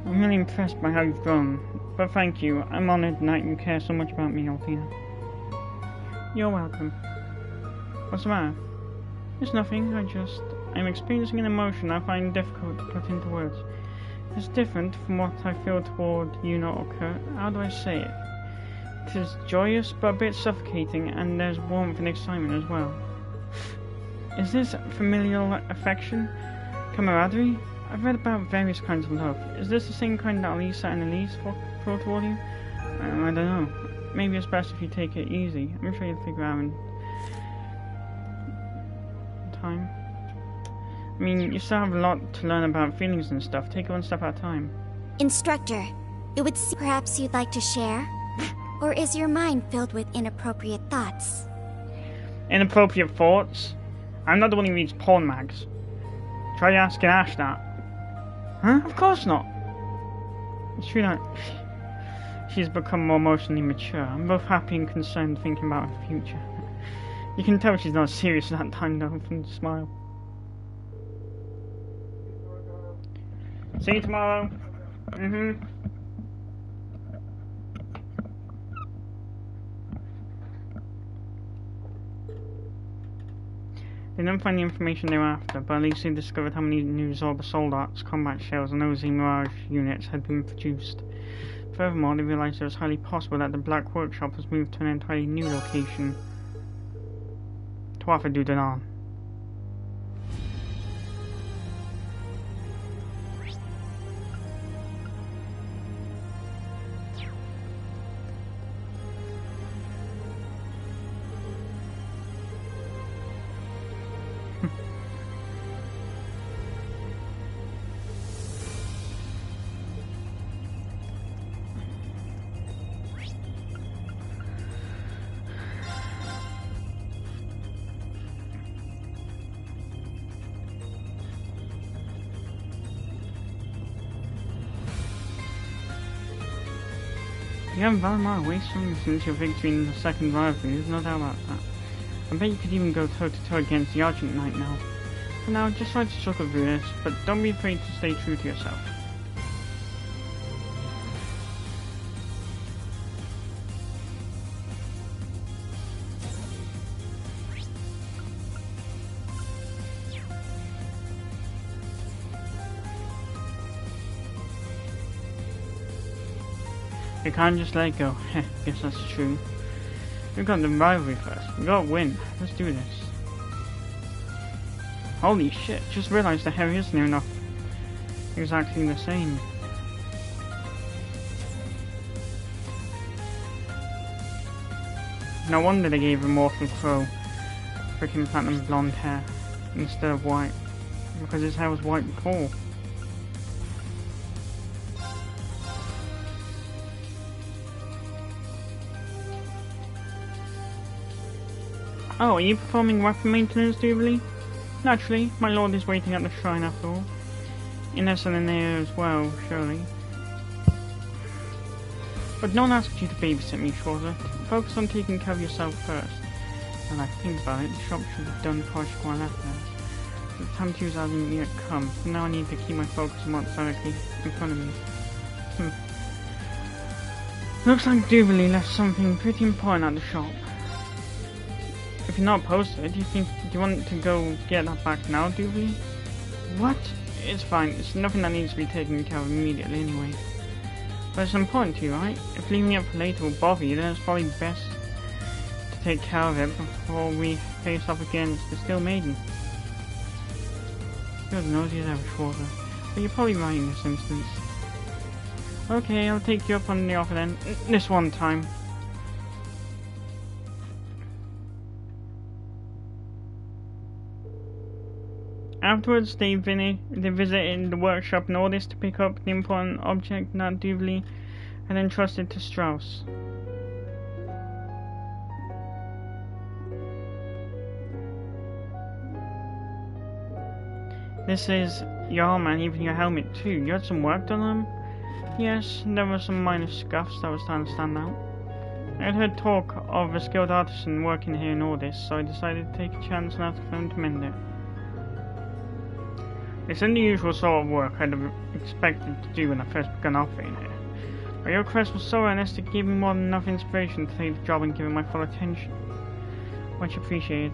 I'm really impressed by how you've grown, but thank you. I'm honored that you care so much about me, Altina. You're welcome. What's the matter? It's nothing, I'm experiencing an emotion I find difficult to put into words. It's different from what I feel toward Yuna or Kurt. How do I say it? It is joyous but a bit suffocating, and there's warmth and excitement as well. Is this familial affection? Camaraderie? I've read about various kinds of love. Is this the same kind that Lisa and Elise feel toward you? I don't know. Maybe it's best if you take it easy. I'm sure you'll figure out in time. I mean, you still have a lot to learn about feelings and stuff. Take it one step at a time. Instructor, it would seem perhaps you'd like to share? Or is your mind filled with inappropriate thoughts? Inappropriate thoughts? I'm not the one who reads porn mags. Try asking Ash that. Huh? Of course not. It's true that she's become more emotionally mature. I'm both happy and concerned thinking about her future. You can tell she's not serious at that time though from the smile. See you tomorrow. They didn't find the information they were after, but at least they discovered how many new Zorba Soul Arts, combat shells, and OZ Mirage units had been produced. Furthermore, they realized it was highly possible that the Black Workshop has moved to an entirely new location. Tuatha Dé Danann. You haven't Valimar away since your victory in the second rivalry, there's no doubt about that. I bet you could even go toe-to-toe against the Argent Knight now. For now, just try to struggle through this, but don't be afraid to stay true to yourself. You can't just let it go. Heh, guess that's true. We've got the rivalry first. We gotta win. Let's do this. Holy shit, just realized the hair is near enough exactly the same. No wonder they gave Immortal Crow freaking platinum blonde hair instead of white, because his hair was white before. Oh, are you performing weapon maintenance, Jubilee? Naturally, my lord is waiting at the shrine after all. Ines and Linnea as well, surely. But no one asked you to babysit me, Schwarzer. Focus on taking care of yourself first. And I think about it, the shop should have done project while I left there. The time to use hasn't yet come, so now I need to keep my focus on what's directly in front of me. Looks like Jubilee left something pretty important at the shop. If you're not opposed to it, do you want to go get that back now, Jubilee? What? It's fine, it's nothing that needs to be taken care of immediately anyway. But it's important to you, right? If leaving it for later will bother you, then it's probably best to take care of it before we face off against the Steel Maiden. You're as nosy as ever, Schwarzer, but you're probably right in this instance. Okay, I'll take you up on the offer then, this one time. Afterwards, they visited the workshop in order to pick up the important object that Jubilee had entrusted to Strauss. This is your armor and even your helmet too. You had some work done on them? Yes, there were some minor scuffs that was starting to stand out. I had heard talk of a skilled artisan working here in Ordis, so I decided to take a chance and ask them to mend it. It's the usual sort of work I'd have expected to do when I first began operating here. But your request was so earnest it gave me more than enough inspiration to take the job and give it my full attention. Much appreciated.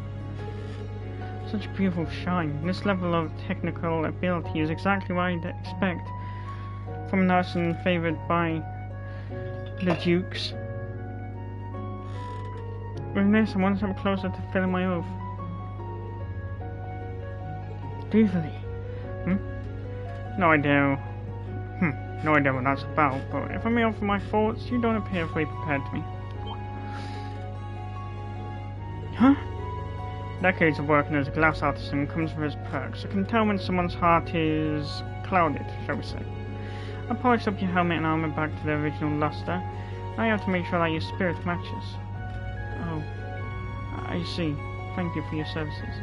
Such a beautiful shine. This level of technical ability is exactly what I'd expect from an artisan favoured by the Dukes. With this, I'm one step closer to filling my oath. Jubilee. No idea. No idea what that's about, but if I may offer my thoughts, you don't appear fully prepared to me. Huh? Decades of working as a glass artisan comes with its perks. I can tell when someone's heart is clouded, shall we say. I polished up your helmet and armor back to their original luster. Now you have to make sure that your spirit matches. Oh, I see. Thank you for your services.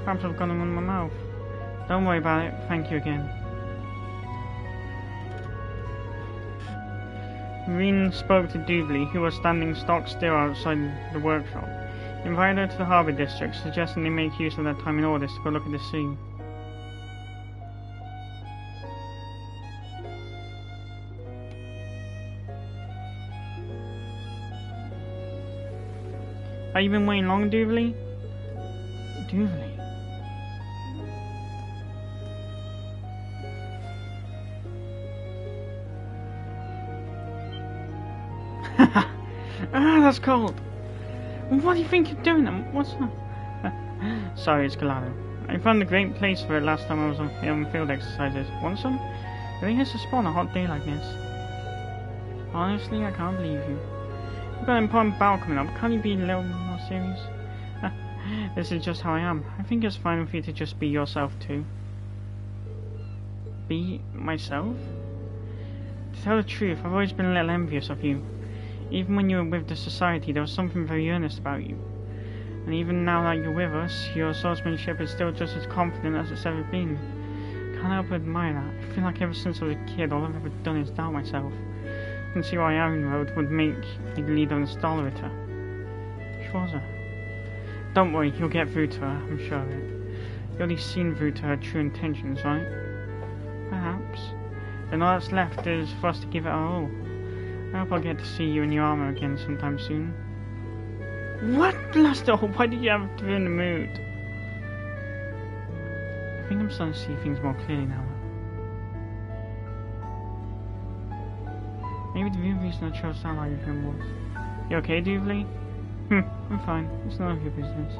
Perhaps I've got them in my mouth. Don't worry about it, thank you again. Marine spoke to Jubilee, who was standing stock still outside the workshop. He invited her to the harbour district, suggesting they make use of their time in Ordis to go look at the sea. Have you been waiting long, Jubilee? Jubilee? That's cold. What do you think you're doing? What's that? Sorry, it's Galado. I found a great place for it last time I was on field exercises. Want some? I think it's a spot on a hot day like this. Honestly, I can't believe you. You've got an important battle coming up. Can't you be a little more serious? This is just how I am. I think it's fine for you to just be yourself too. Be myself? To tell the truth, I've always been a little envious of you. Even when you were with the Society, there was something very earnest about you. And even now that you're with us, your swordsmanship is still just as confident as it's ever been. Can't help but admire that. I feel like ever since I was a kid, all I've ever done is doubt myself. I can see why Iron Road would make a leader and Stolleriter. Schwarzer. Don't worry, you'll get through to her, I'm sure of it. You already seen through to her true intentions, right? Perhaps. Then all that's left is for us to give it our all. I hope I'll get to see you in your armor again sometime soon. What? Blast all? Why did you have to be in the mood? I think I'm starting to see things more clearly now. Maybe the real reason I chose that him was. You okay, Jubilee? I'm fine. It's none of your business.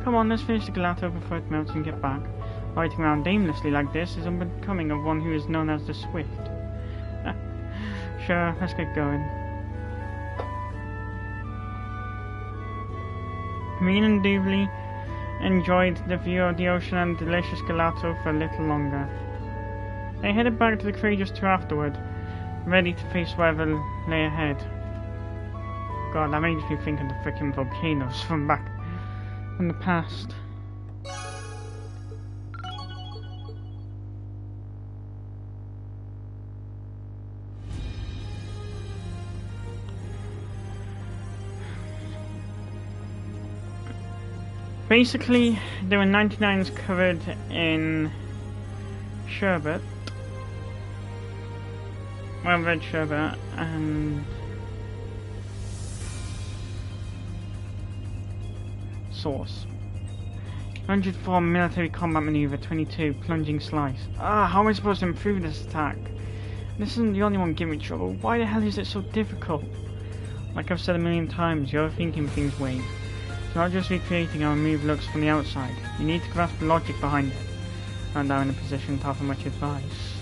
Come on, let's finish the gelato before it melts and get back. Riding around aimlessly like this is unbecoming of one who is known as the Swift. Sure, let's get going. Me and Doobly enjoyed the view of the ocean and delicious gelato for a little longer. They headed back to the Courageous 2 afterward, ready to face whatever lay ahead. God, that makes me think of the frickin' volcanoes from the past. Basically, there were 99s covered in sherbet, well, red sherbet, and sauce. 104 military combat maneuver, 22 plunging slice. How am I supposed to improve this attack? This isn't the only one giving me trouble. Why the hell is it so difficult? Like I've said a million times, you're thinking things, Wayne. It's not just recreating how a move looks from the outside. You need to grasp the logic behind it. I'm now in a position to offer much advice.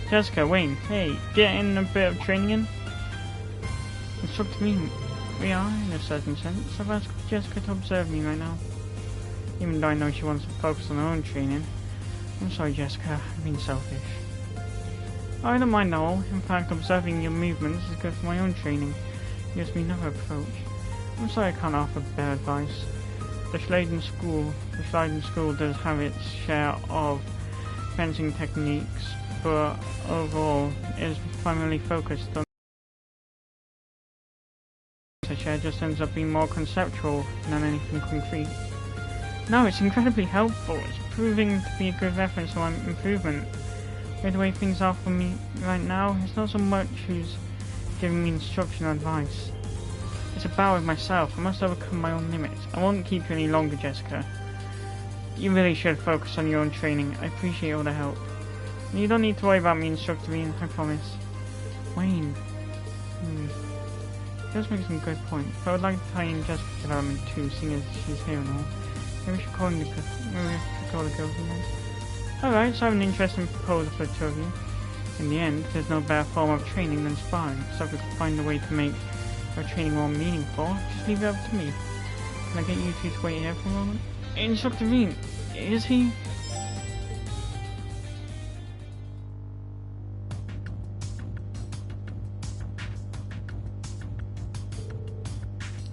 Jessica, Wayne, hey, getting a bit of training in? Instructor me. We are, in a certain sense. I've asked Jessica to observe me right now. Even though I know she wants to focus on her own training. I'm sorry, Jessica, I've been selfish. I don't mind at all. In fact, observing your movements is good for my own training. Gives me another approach. I'm sorry I can't offer better advice. The Schleiden School does have its share of fencing techniques, but overall it is primarily focused on the share just ends up being more conceptual than anything concrete. No, it's incredibly helpful. It's proving to be a good reference for improvement. By the way things are for me right now, it's not so much who's giving me instruction or advice. It's a battle with myself. I must overcome my own limits. I won't keep you any longer, Jessica. You really should focus on your own training. I appreciate all the help. You don't need to worry about me, Instructor Ian, I promise. Wayne. She does make some good points, but I would like to tie in Jessica's development too, seeing as she's here and all. Maybe we should call the girls again. Alright, so I have an interesting proposal for the two of you. In the end, there's no better form of training than sparring, so if we can find a way to make our training more meaningful, just leave it up to me. Can I get you two to wait here for a moment? Instructor Veen, is he?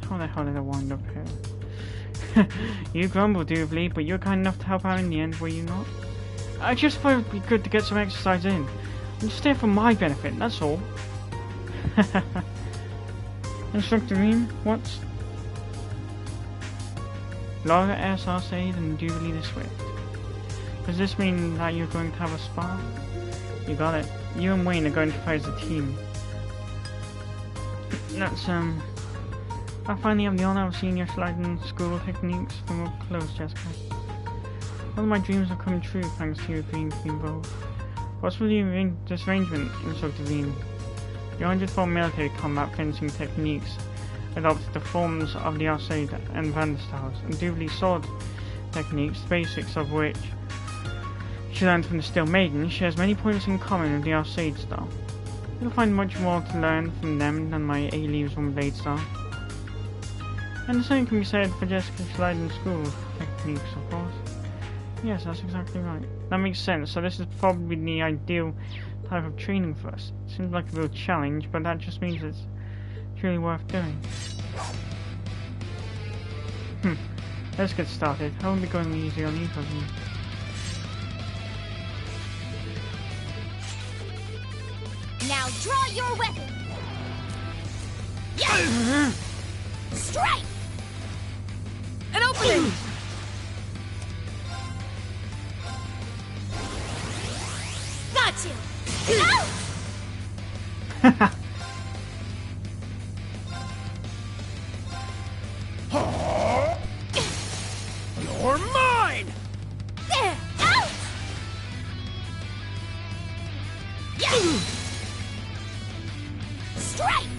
How the hell did I wind up here? You grumble, Doobly, but you're kind enough to help out in the end, were you not? I just thought it would be good to get some exercise in. I'm just there for my benefit, that's all. Instructor Reem, what's... Laura S. Arcade and Doobly the Swift. Does this mean that you're going to have a spar? You got it. You and Wayne are going to fight as a team. That's, I finally have the honor of seeing your Schleiden School techniques from up close, Jessica. All of my dreams have come true thanks to you agreeing to be involved. What's with this arrangement, Instructor Veen? Your 104 military combat fencing techniques adopted the forms of the Arcade and Vanderstars, and Doobly sword techniques, the basics of which she learned from the Steel Maiden, shares many points in common with the Arcade style. You'll find much more to learn from them than my A-Leaves One Blade style. And the same can be said for Jessica's Schleiden School techniques, of course. Yes, that's exactly right. That makes sense, so this is probably the ideal type of training for us. It seems like a real challenge, but that just means it's truly worth doing. Let's get started. I won't be going easy on either of you. Now draw your weapon! Yes! Strike! An opening! Got you! You're mine! Out! Yes! Strike!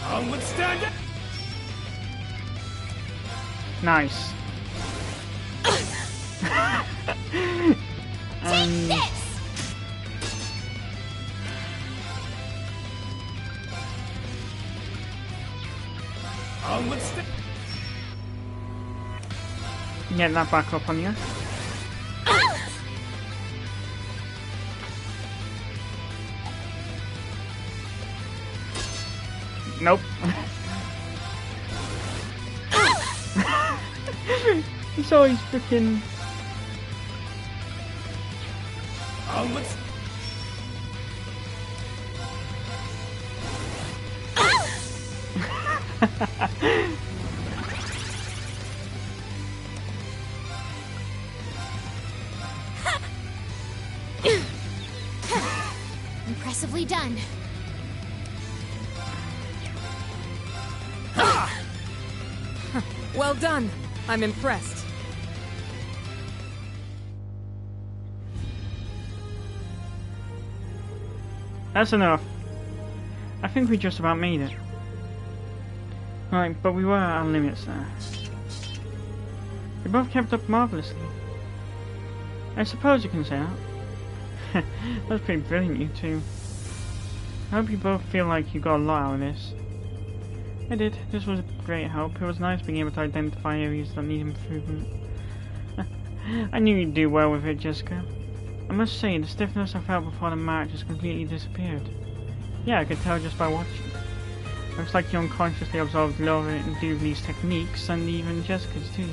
I'll withstand it. Nice. Take this! I'll withstand. Get that back up on you. Nope. He's always freaking. I'll withstand. Impressively done. Well done. I'm impressed. That's enough. I think we just about made it. Right, but we were at our limits there. We both kept up marvellously. I suppose you can say that. That's pretty brilliant, you two. I hope you both feel like you got a lot out of this. I did. This was a great help. It was nice being able to identify areas that need improvement. I knew you'd do well with it, Jessica. I must say, the stiffness I felt before the match has completely disappeared. Yeah, I could tell just by watching. Looks like you unconsciously absorbed Laura and Doobie's techniques, and even Jessica's too.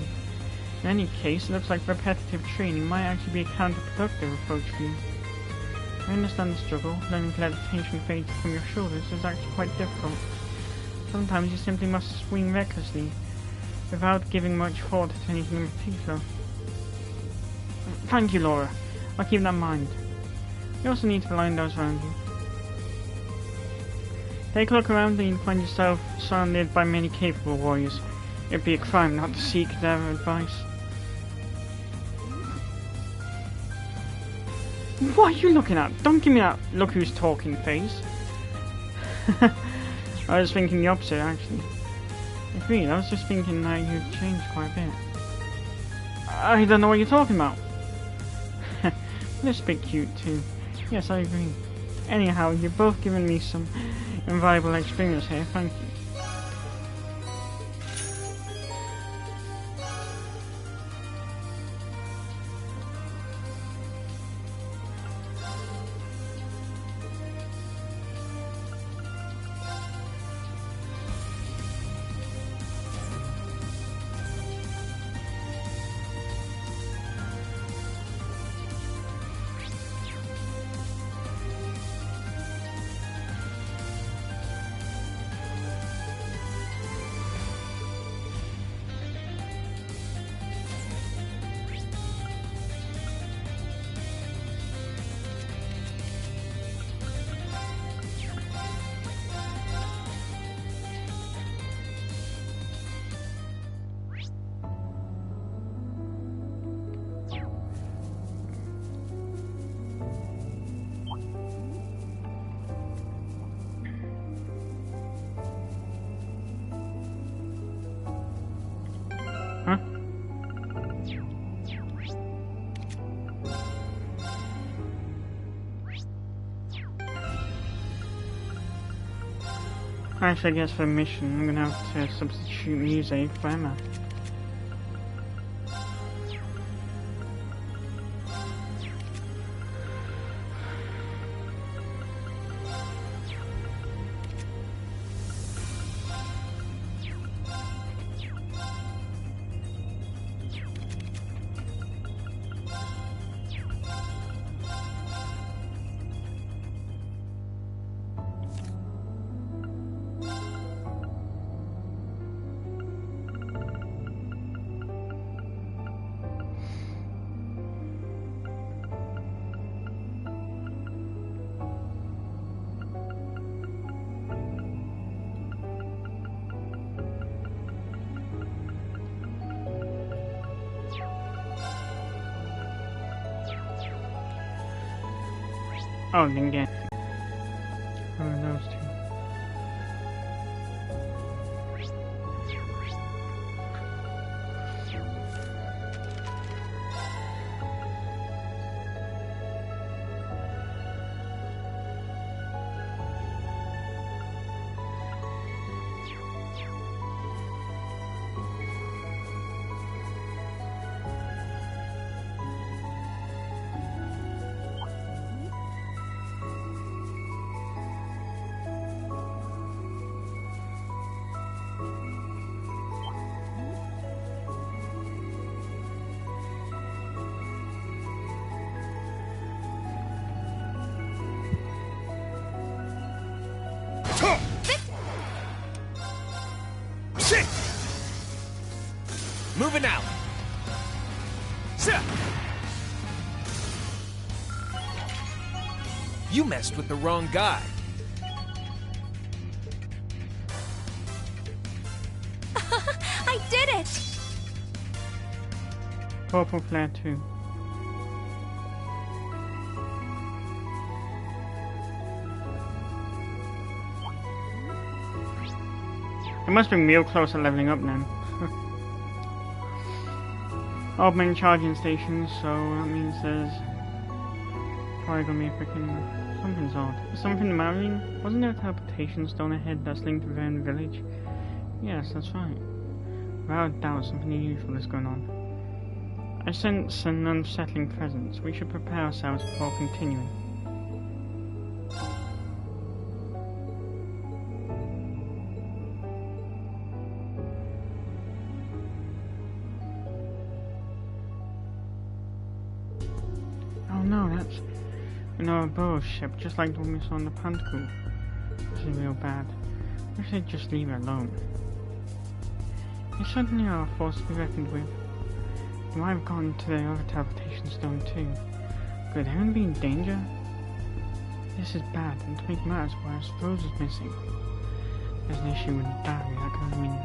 In any case, it looks like repetitive training might actually be a counterproductive approach for you. I understand the struggle. Learning to let the tension fade from your shoulders is actually quite difficult. Sometimes you simply must swing recklessly, without giving much thought to anything in particular. Thank you, Laura. I'll keep that in mind. You also need to rely those around you. Take a look around and you'll find yourself surrounded by many capable warriors. It'd be a crime not to seek their advice. What are you looking at? Don't give me that look who's talking face. I was thinking the opposite, actually. Agreed, I was just thinking that you've changed quite a bit. I don't know what you're talking about. This bit cute too. Yes, I agree. Anyhow, you've both given me some invaluable experience here, thank you. Huh? Actually, I guess for a mission, I'm gonna have to substitute music for Emma. Oh, then get. Oh, those two. Sit! Moving out. Sit! You messed with the wrong guy. I did it! Purple flare 2. It must be real close to leveling up then. Augment charging stations, so that means there's probably gonna be a freaking something's odd. Is something the matter? Wasn't there a teleportation stone ahead that's linked to Verne Village? Yes, that's right. Without doubt, something unusual is going on. I sense an unsettling presence. We should prepare ourselves before continuing. No, that's an Ouroboros ship, just like the one we saw in the Pantacle. This is real bad. We should just leave it alone. They certainly are a force to be reckoned with. They might have gone to the other teleportation stone too. Could anyone be in danger? This is bad, and to make matters worse, Rose is missing. There's an issue with the battery, that could mean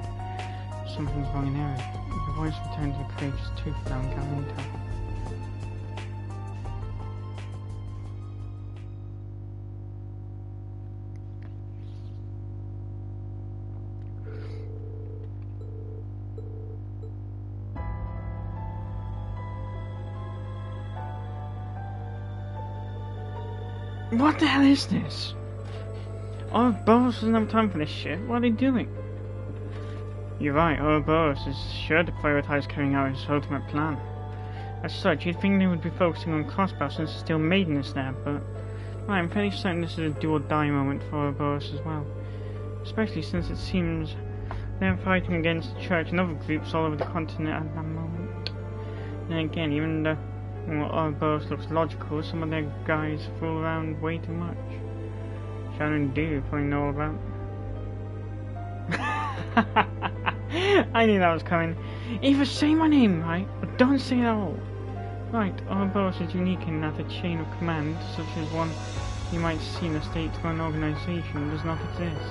something's wrong in the area. The voice returned to the courageous tooth without gathering intel. What the hell is this? Ouroboros doesn't have time for this shit. What are they doing? You're right, Ouroboros is sure to prioritize carrying out his ultimate plan. As such, you'd think they would be focusing on Crossbow since the Steel Maiden is there, but I'm fairly certain this is a do-or-die moment for Ouroboros as well. Especially since it seems they're fighting against the Church and other groups all over the continent at that moment. Then again, even though Ouroboros looks logical, some of their guys fool around way too much. Sharon do probably know all about. I knew that was coming. Either say my name right, or don't say it at all. Right, Ouroboros is unique in that a chain of command, such as one you might see in a state-run organization, does not exist.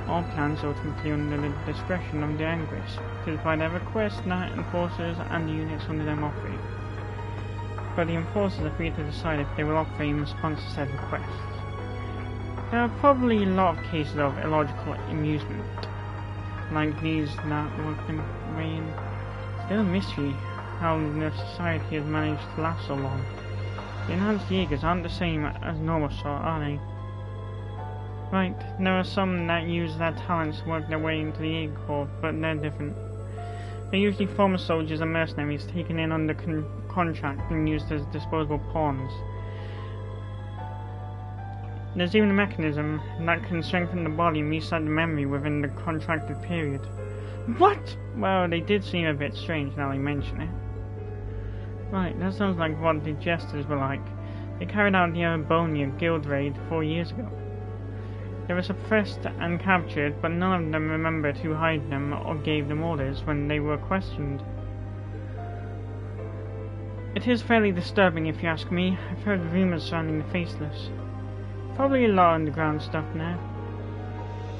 All plans are ultimately under the discretion of the Anguis, to by their request, Knight Enforcers and the units under them operate. But the Enforcers are free to decide if they will operate in response to said requests. There are probably a lot of cases of illogical amusement, like these that work their way in. Still a mystery how the society has managed to last so long. The enhanced Jaegers aren't the same as normal sort, are they? Right, there are some that use their talents to work their way into the Jaeger Corps, but they're different. They're usually former soldiers and mercenaries taken in under contract and used as disposable pawns. There's even a mechanism that can strengthen the body and reset the memory within the contracted period. What? Well, they did seem a bit strange now they mention it. Right, that sounds like what the Jesters were like. They carried out the Erebonia guild raid 4 years ago. They were suppressed and captured, but none of them remembered who hired them or gave them orders when they were questioned. It is fairly disturbing if you ask me. I've heard rumours surrounding the Faceless. Probably a lot of underground stuff now.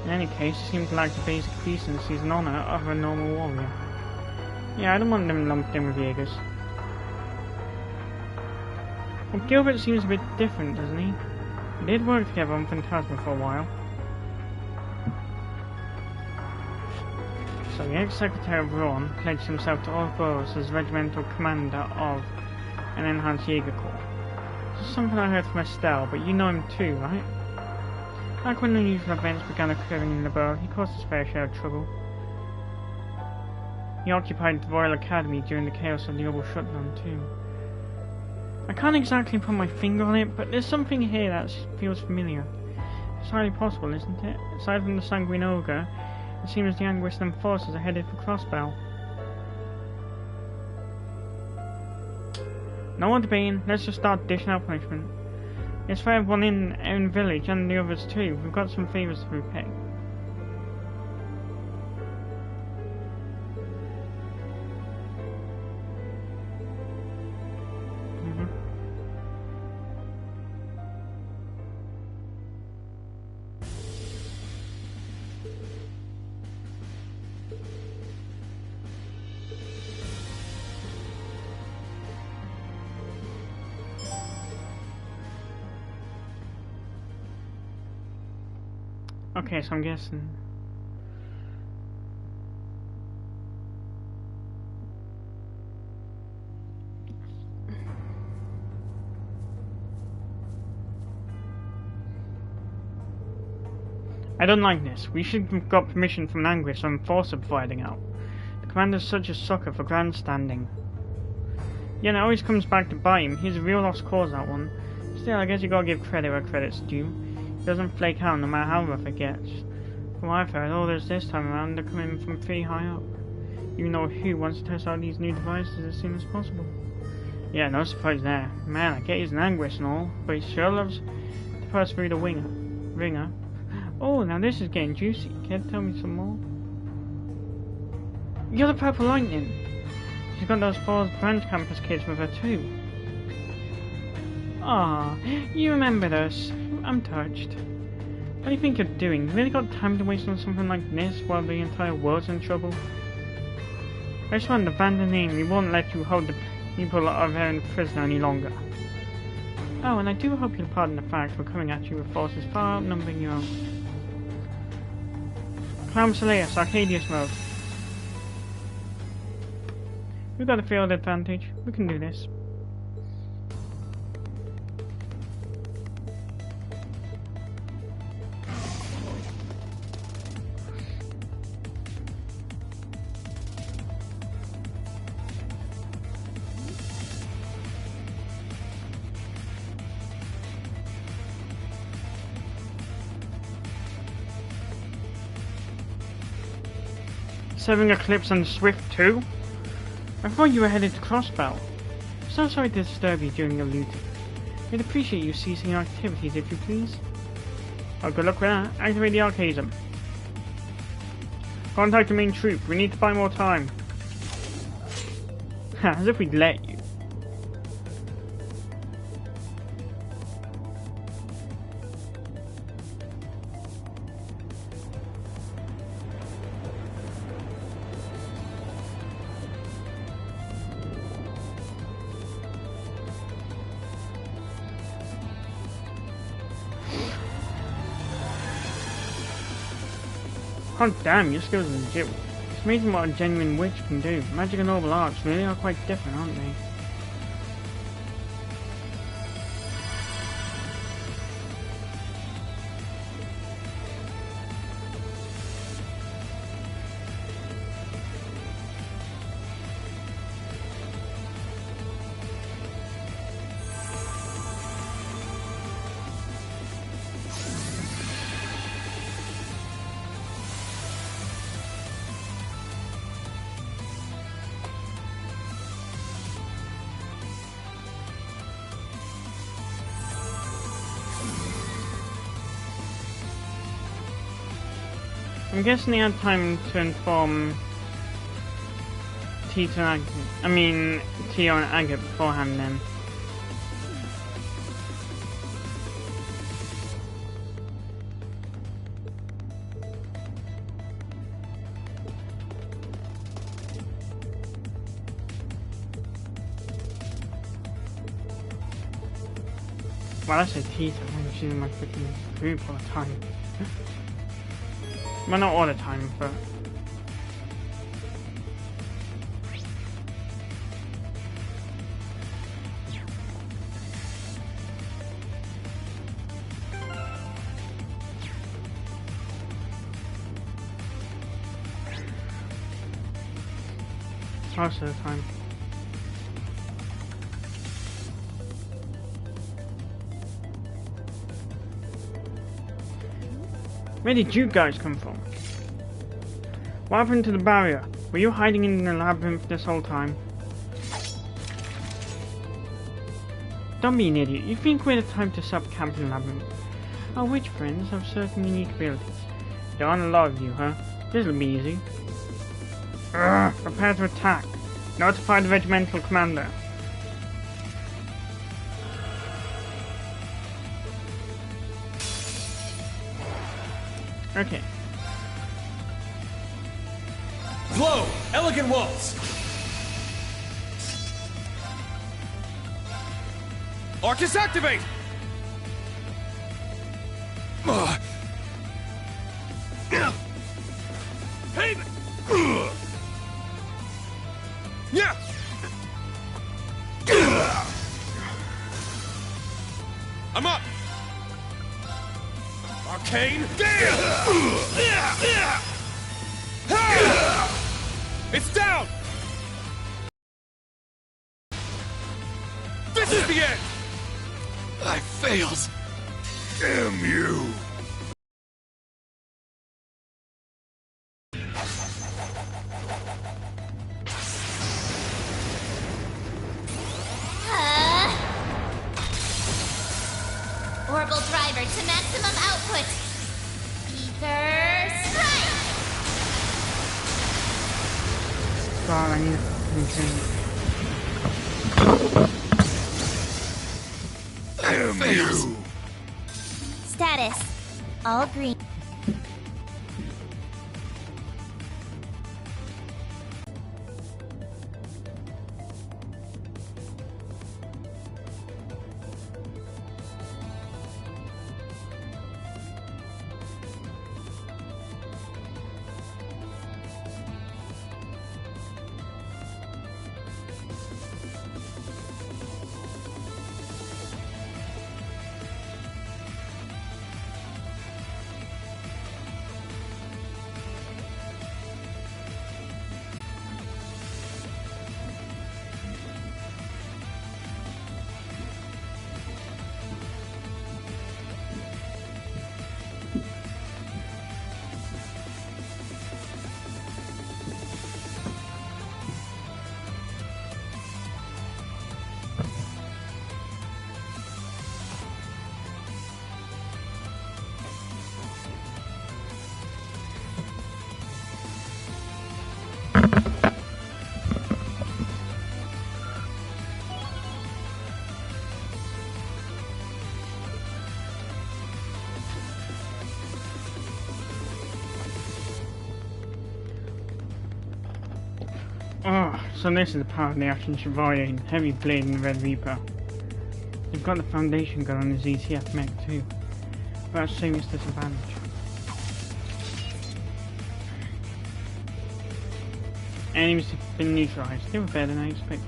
In any case, they seem to lack the basic decencies and honour of a normal warrior. Yeah, I don't want them lumped in with Jaegers. Well, Gilbert seems a bit different, doesn't he? They did work together on Phantasma for a while. So the ex-secretary of Ron pledged himself to Ouroboros as regimental commander of an enhanced Jaeger Corps. This is something I heard from Estelle, but you know him too, right? Back when unusual events began occurring in the world, he caused his fair share of trouble. He occupied the Royal Academy during the chaos of the Orbital Shutdown too. I can't exactly put my finger on it, but there's something here that feels familiar. It's highly possible, isn't it? Aside from the Sanguine Ogre, it seems the Anguistan forces are headed for Crossbell. No more debating, let's just start dishing out punishment. It's for everyone in village and the others too. We've got some favours to repay. Okay, so I'm guessing. I don't like this. We should have got permission from Anguish or Enforcer before heading out. The commander's such a sucker for grandstanding. Yeah, and it always comes back to bite him. He's a real lost cause, that one. Still, I guess you gotta give credit where credit's due. He doesn't flake out no matter how rough it gets. From what I've heard, orders this time around are coming from pretty high up. Even though Who wants to test out these new devices as soon as possible. Yeah, no surprise there. Man, I get he's an Anguish and all, but he sure loves to pass through the ringer. Oh, now this is getting juicy. Can you tell me some more? You're the Purple Lightning. She's got those 4 branch campus kids with her too. Ah, you remembered us. I'm touched. What do you think you're doing? You really got time to waste on something like this while the entire world's in trouble? I just wanted to ban the name. We won't let you hold the people of Erin prisoner any longer. Oh, and I do hope you'll pardon the fact we're coming at you with forces far outnumbering your own. Clown Soleus, Arcadius mode. We've got a field advantage. We can do this. Serving Eclipse and Swift too? I thought you were headed to Crossbell. So sorry to disturb you during your looting. We'd appreciate you ceasing your activities if you please. Oh, good luck with that. Activate the Archaism. Contact the main troop. We need to buy more time. As if we'd let you. Oh damn, your skills are legit. It's amazing what a genuine witch can do. Magic and noble arts really are quite different, aren't they? I'm guessing they had time to inform Tito and Tio and Agate beforehand then. Well, I say teeth, I'm just using my freaking group all the time. Well, not all the time, but... most of the time. Where did you guys come from? What happened to the barrier? Were you hiding in the labyrinth this whole time? Don't be an idiot. You think we're the type to sub camp in the labyrinth? Our witch friends have certain unique abilities. There aren't a lot of you, huh? This'll be easy. Urgh, prepare to attack. Notify the regimental commander. Okay. Blow! Elegant waltz! Arcus, activate! Hey! Yeah! I'm up! Arcane! It's down! This is the end! I failed. Damn you! Orbital driver to maximum output. Ether strike! God, I need to continue. Damn you! Status. All green. Oh, so this is the power of the Action Chevalier and Heavy Blade and the Red Reaper. They've got the foundation gun on the ZTF mech too, but that's a serious disadvantage. Enemies have been neutralized. They were better than I expected.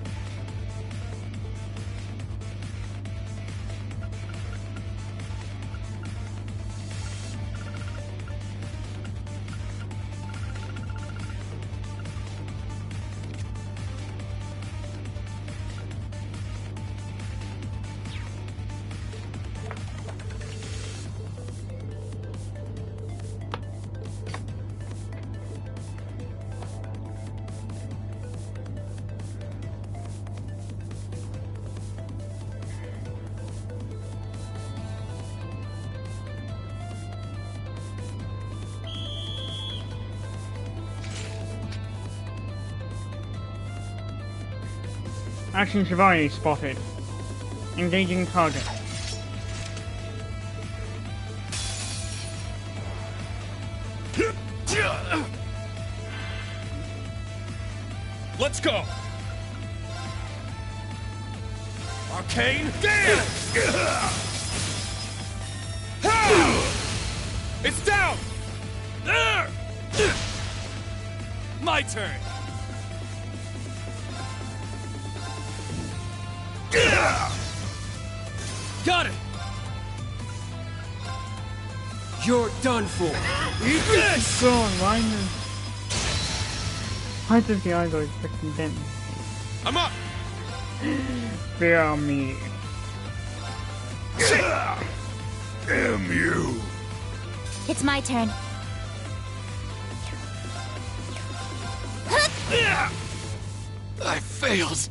Action Chevalier spotted. Engaging target. Let's go! Arcane, dance! my turn! Got it! You're done for! Eat this! Go on, Ryan. Why does the eye go freaking dent? I'm up! Fear me. Damn you! It's my turn. I failed.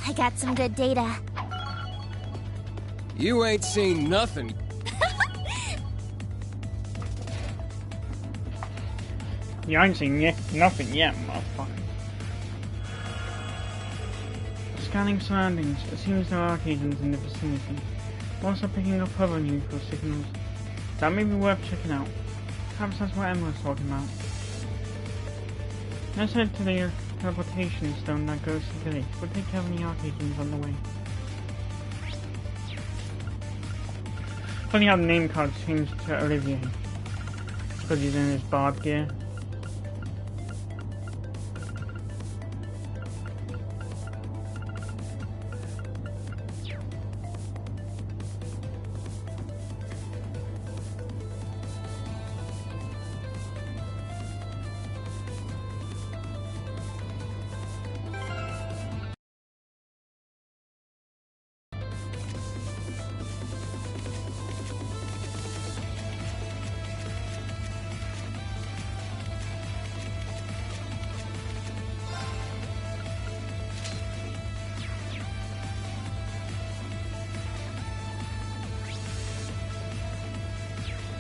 I got some good data. You ain't seen nothing. You ain't seen nothing yet, motherfucker. Scanning surroundings. It seems there are agents in the vicinity. Also picking up other neutral signals. That may be worth checking out. Perhaps that's what Emma was talking about. Let's head to the teleportation stone that goes to the village. We'll take care of any arcades on the way. Funny how the name card changed to Olivier. Because he's in his bard gear.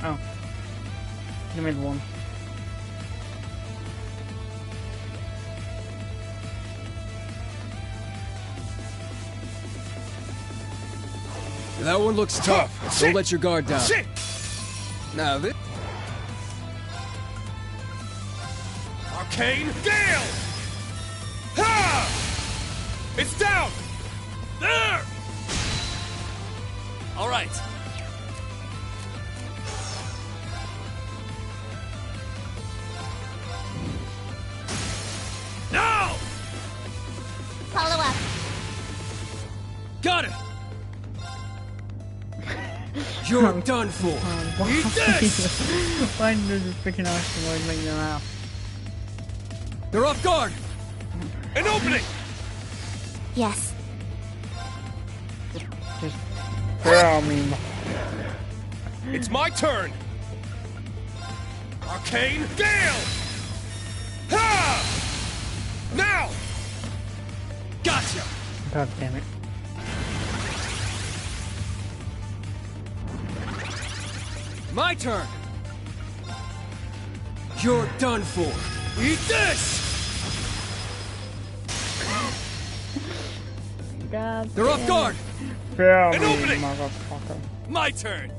Oh. The middle one. That one looks tough. Don't let your guard down. Shit! Now this... Arcane Gale! Ha! It's down! There! All right. Now! Follow up. Got it! You're done for! Eat this! Why does this freaking asteroid make them out? They're off guard! An opening! Yes. Just throw me. It's my turn! Arcane Gale! Ha! Now! Gotcha! God damn it. My turn! You're done for! Eat this! God They're off guard! throw An me, opening! motherfucker. My turn!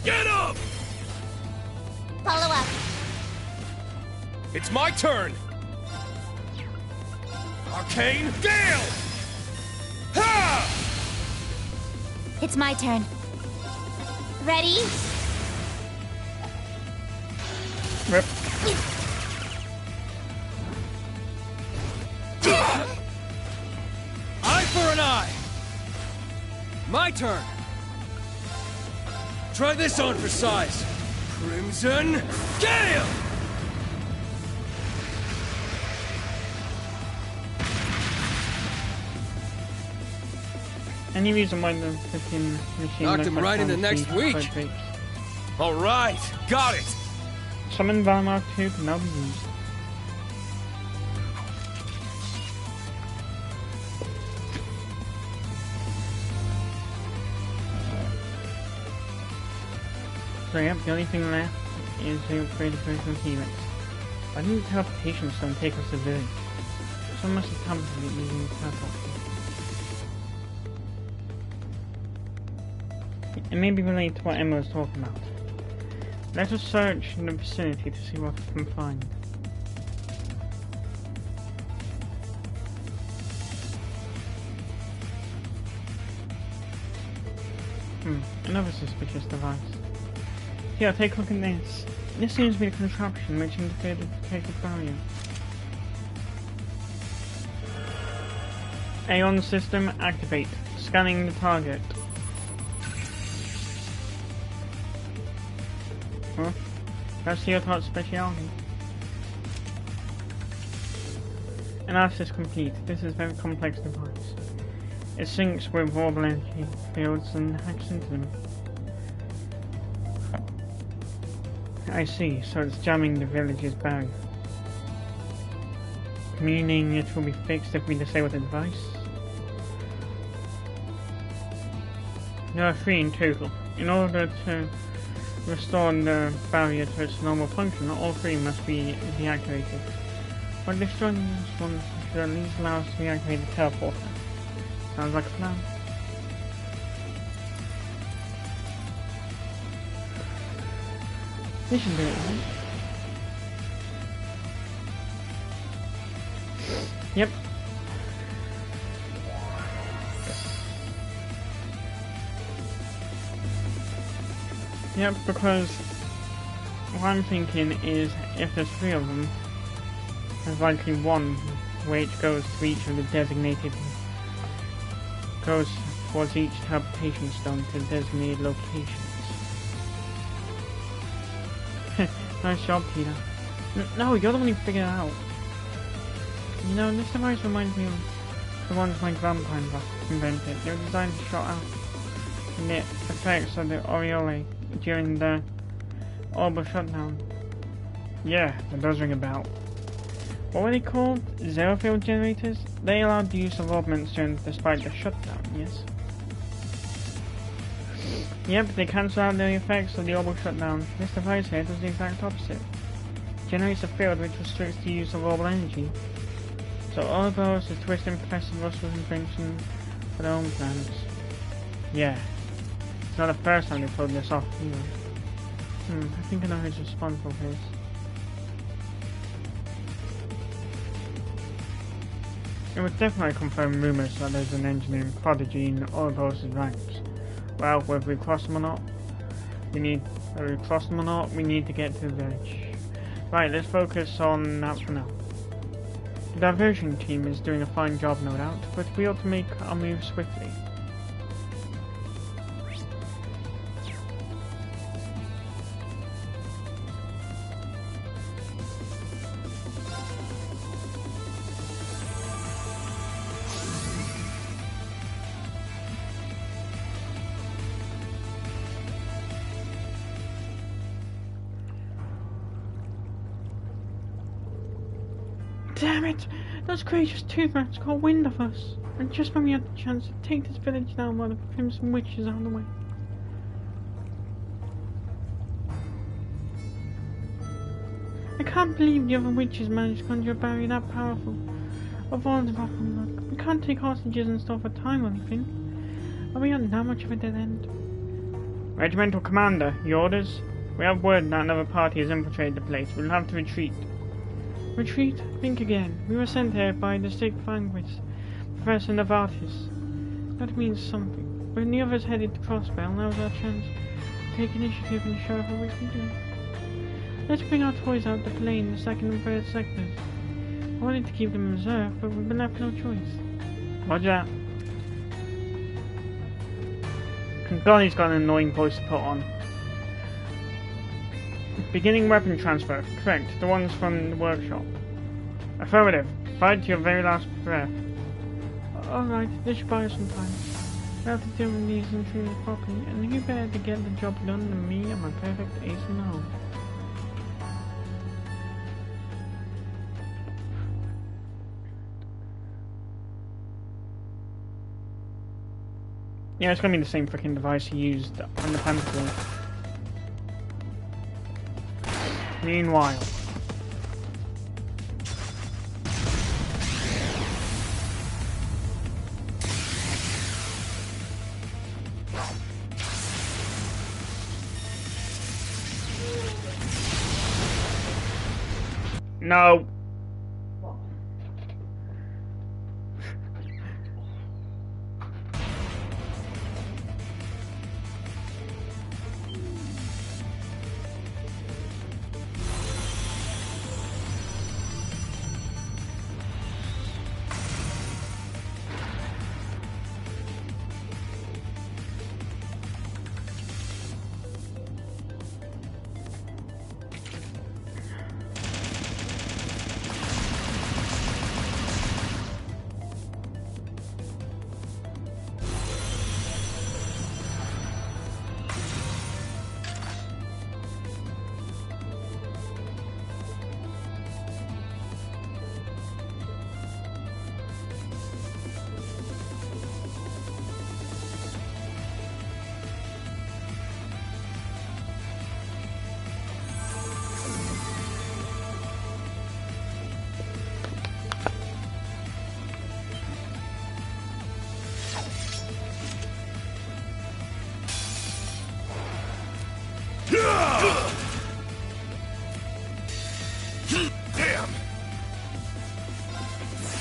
Get up! Follow up. It's my turn! Arcane Gale! Ha! It's my turn. Ready? Rip. Eye for an eye! My turn! Try this on for size. Crimson Gale! Any reason why the freaking machine Knocked looks him like right into Final next Fantasy week. 5 tapes. Alright, got it! Summon Valmark 2 can now be used. So yep, the only thing left is to upgrade the personal helix. Why didn't the teleportation stone take us to the village? Someone must have tampered with it using the teleport. It may be related to what Emma was talking about. Let us search in the vicinity to see what we can find. Another suspicious device. Here, take a look at this. This seems to be a contraption which interfered with the protective barrier. Aeon system activate. Scanning the target. Huh? That's the Otart speciality. Analysis complete. This is a very complex device. It syncs with orbital energy fields and hacks into them. I see, so it's jamming the village's barrier. Meaning it will be fixed if we disable the device? There are 3 in total. In order to restore the barrier to its normal function, all 3 must be deactivated. But destroying this one should at least allow us to deactivate the teleporter. Sounds like a plan. This should do it, right? Yep. Yep, because what I'm thinking is if there's 3 of them, there's likely one which goes to each of the designated, goes towards each teleportation stone to designated locations. Nice job, Peter. No, you're the one who figured it out. You know, this device reminds me of the ones my grandpa invented. They were designed to shut out the effects of the aureole during the orbital shutdown. Yeah, that does ring a bell. What were they called? Zero field generators? They allowed the use of orbments despite the shutdown, yes? Yep, they cancel out the effects of the orbital shutdown. This device here does the exact opposite. It generates a field which restricts the use of orbital energy. So all it goes is twisting Professor Russell's invention for their own plans. Yeah. It's not the first time they pulled this off either. I think I know who's responsible for this. It would definitely confirm rumours that there's an engineering prodigy in Ouroboros' ranks. Well, whether we cross them or not, we need to get to the village. Right, let's focus on that for now. The diversion team is doing a fine job, no doubt, but we ought to make our move swiftly. Damn it! Those creatures tooth rats got wind of us, and just when we had the chance to take this village down while the crimson witch is out of the way. I can't believe the other witches managed to conjure a barrier that powerful. Of all the rotten luck, we can't take hostages and stuff for time or anything. Are we on that much of a dead end? Regimental Commander, your orders? We have word that another party has infiltrated the place. We'll have to retreat. Retreat? Think again. We were sent here by the Sixth Vanquist, Professor Novartis. That means something. When the others headed to Crossbell, now's our chance to take initiative and show how we can do. Let's bring our toys out to play in the second and third sectors. I wanted to keep them in reserve, but we've been left no choice. Roger. Golly's got an annoying voice to put on. Beginning weapon transfer. Correct. The ones from the workshop. Affirmative. Fight to your very last breath. Alright, this should buy us some time. We have to deal with these intruders properly, and who better to get the job done than me and my perfect ace in the hole. Yeah, it's gonna be the same freaking device he used on the Pentacle. Meanwhile, no.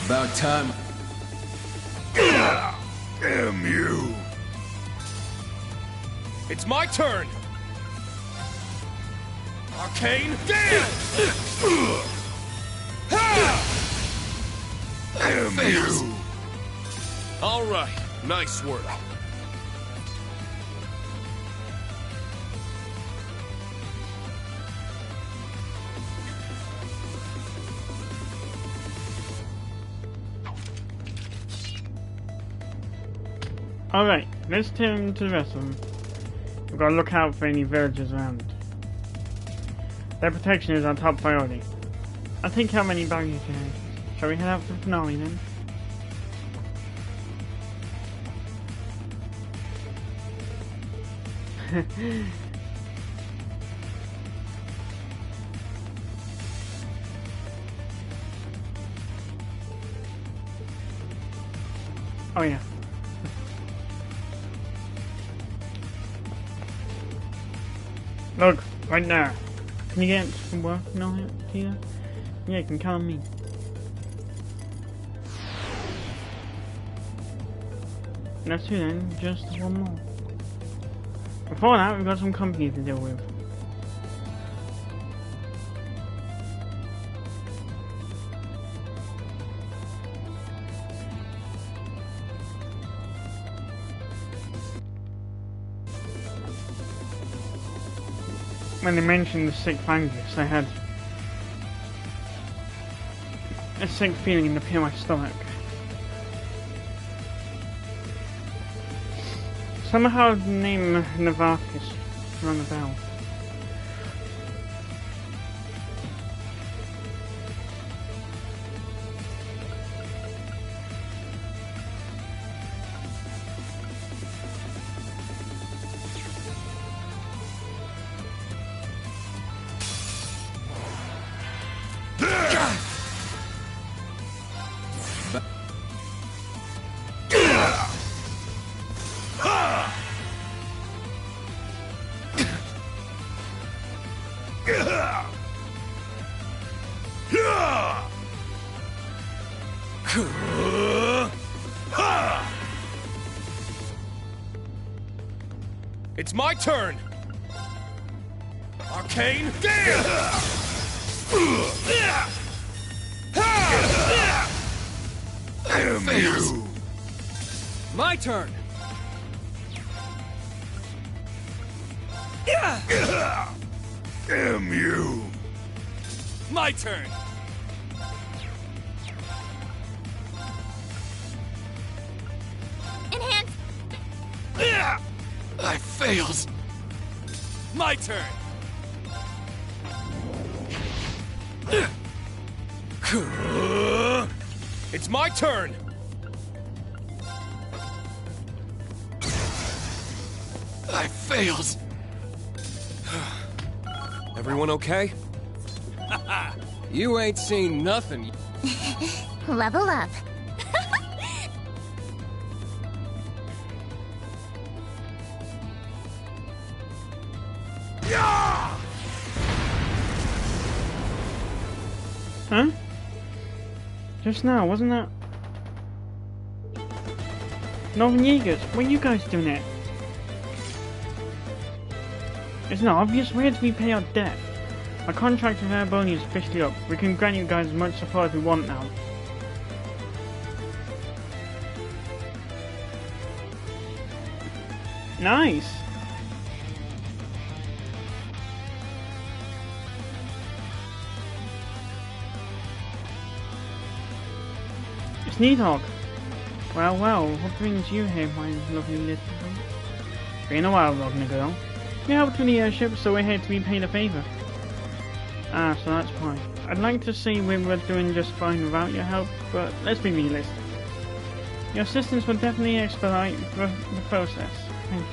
About time. Damn you! It's my turn! Arcane dance! Damn you! All right, nice work. Alright, let's turn to the rest of them. We've got to look out for any villagers around. Their protection is our top priority. I think how many baggage you have. Shall we head out for the finale then? Oh yeah. Look, right there. Can you get some work and all that, Tina? Yeah, you can count on me. That's two then, just one more. Before that, we've got some company to deal with. When they mentioned the sick fungus, I had a sick feeling in the pit of my stomach. Somehow the name Novartis rang a bell. It's my turn! Arcane dance! Damn you! My turn! Damn you! My turn! Enhance. I failed! My turn! It's my turn! I failed! Everyone okay? You ain't seen nothing. Level up. Huh? Just now, wasn't that? Northern Jaegers, what are you guys doing there? Isn't it obvious? We're here to repay our debt. Our contract with Airborne is officially up. We can grant you guys as much support as we want now. Nice! It's Needhog. Well, what brings you here, my lovely little girl? Been a while, Rogna girl. We helped with the airship, so we're here to repay the favour. Ah, so that's why. I'd like to say we were doing just fine without your help, but let's be realistic. Your assistance will definitely expedite the process. Thank you.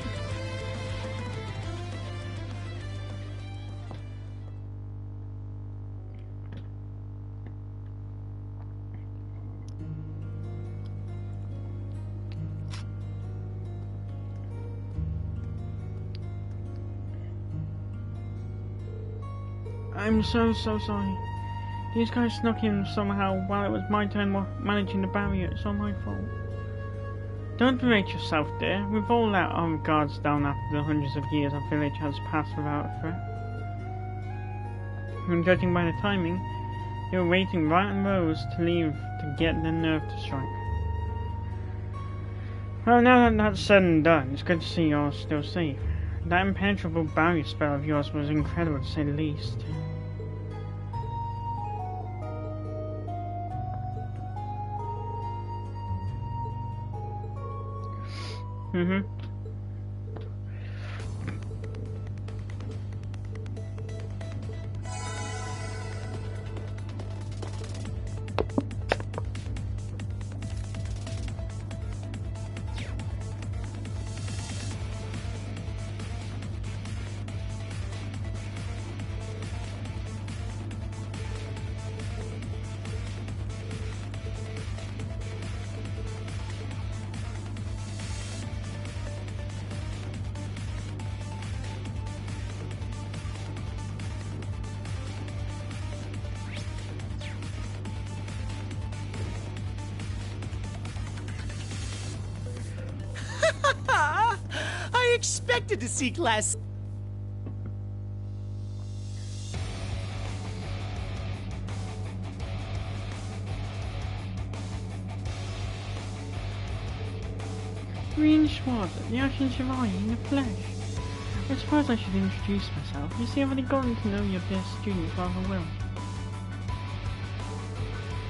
I'm so sorry. These guys snuck in somehow while it was my turn managing the barrier. It's all my fault. Don't berate yourself, dear. We've all let our guards down after the hundreds of years our village has passed without a threat. And judging by the timing, they were waiting right on rows to leave to get the nerve to strike. Well, now that that's said and done, it's good to see you're still safe. That impenetrable barrier spell of yours was incredible to say the least. I expected to see glass. Green Schwartz, the Ashen Chevalier in the flesh. I suppose I should introduce myself. You see, I've already gotten to know your dear students rather well.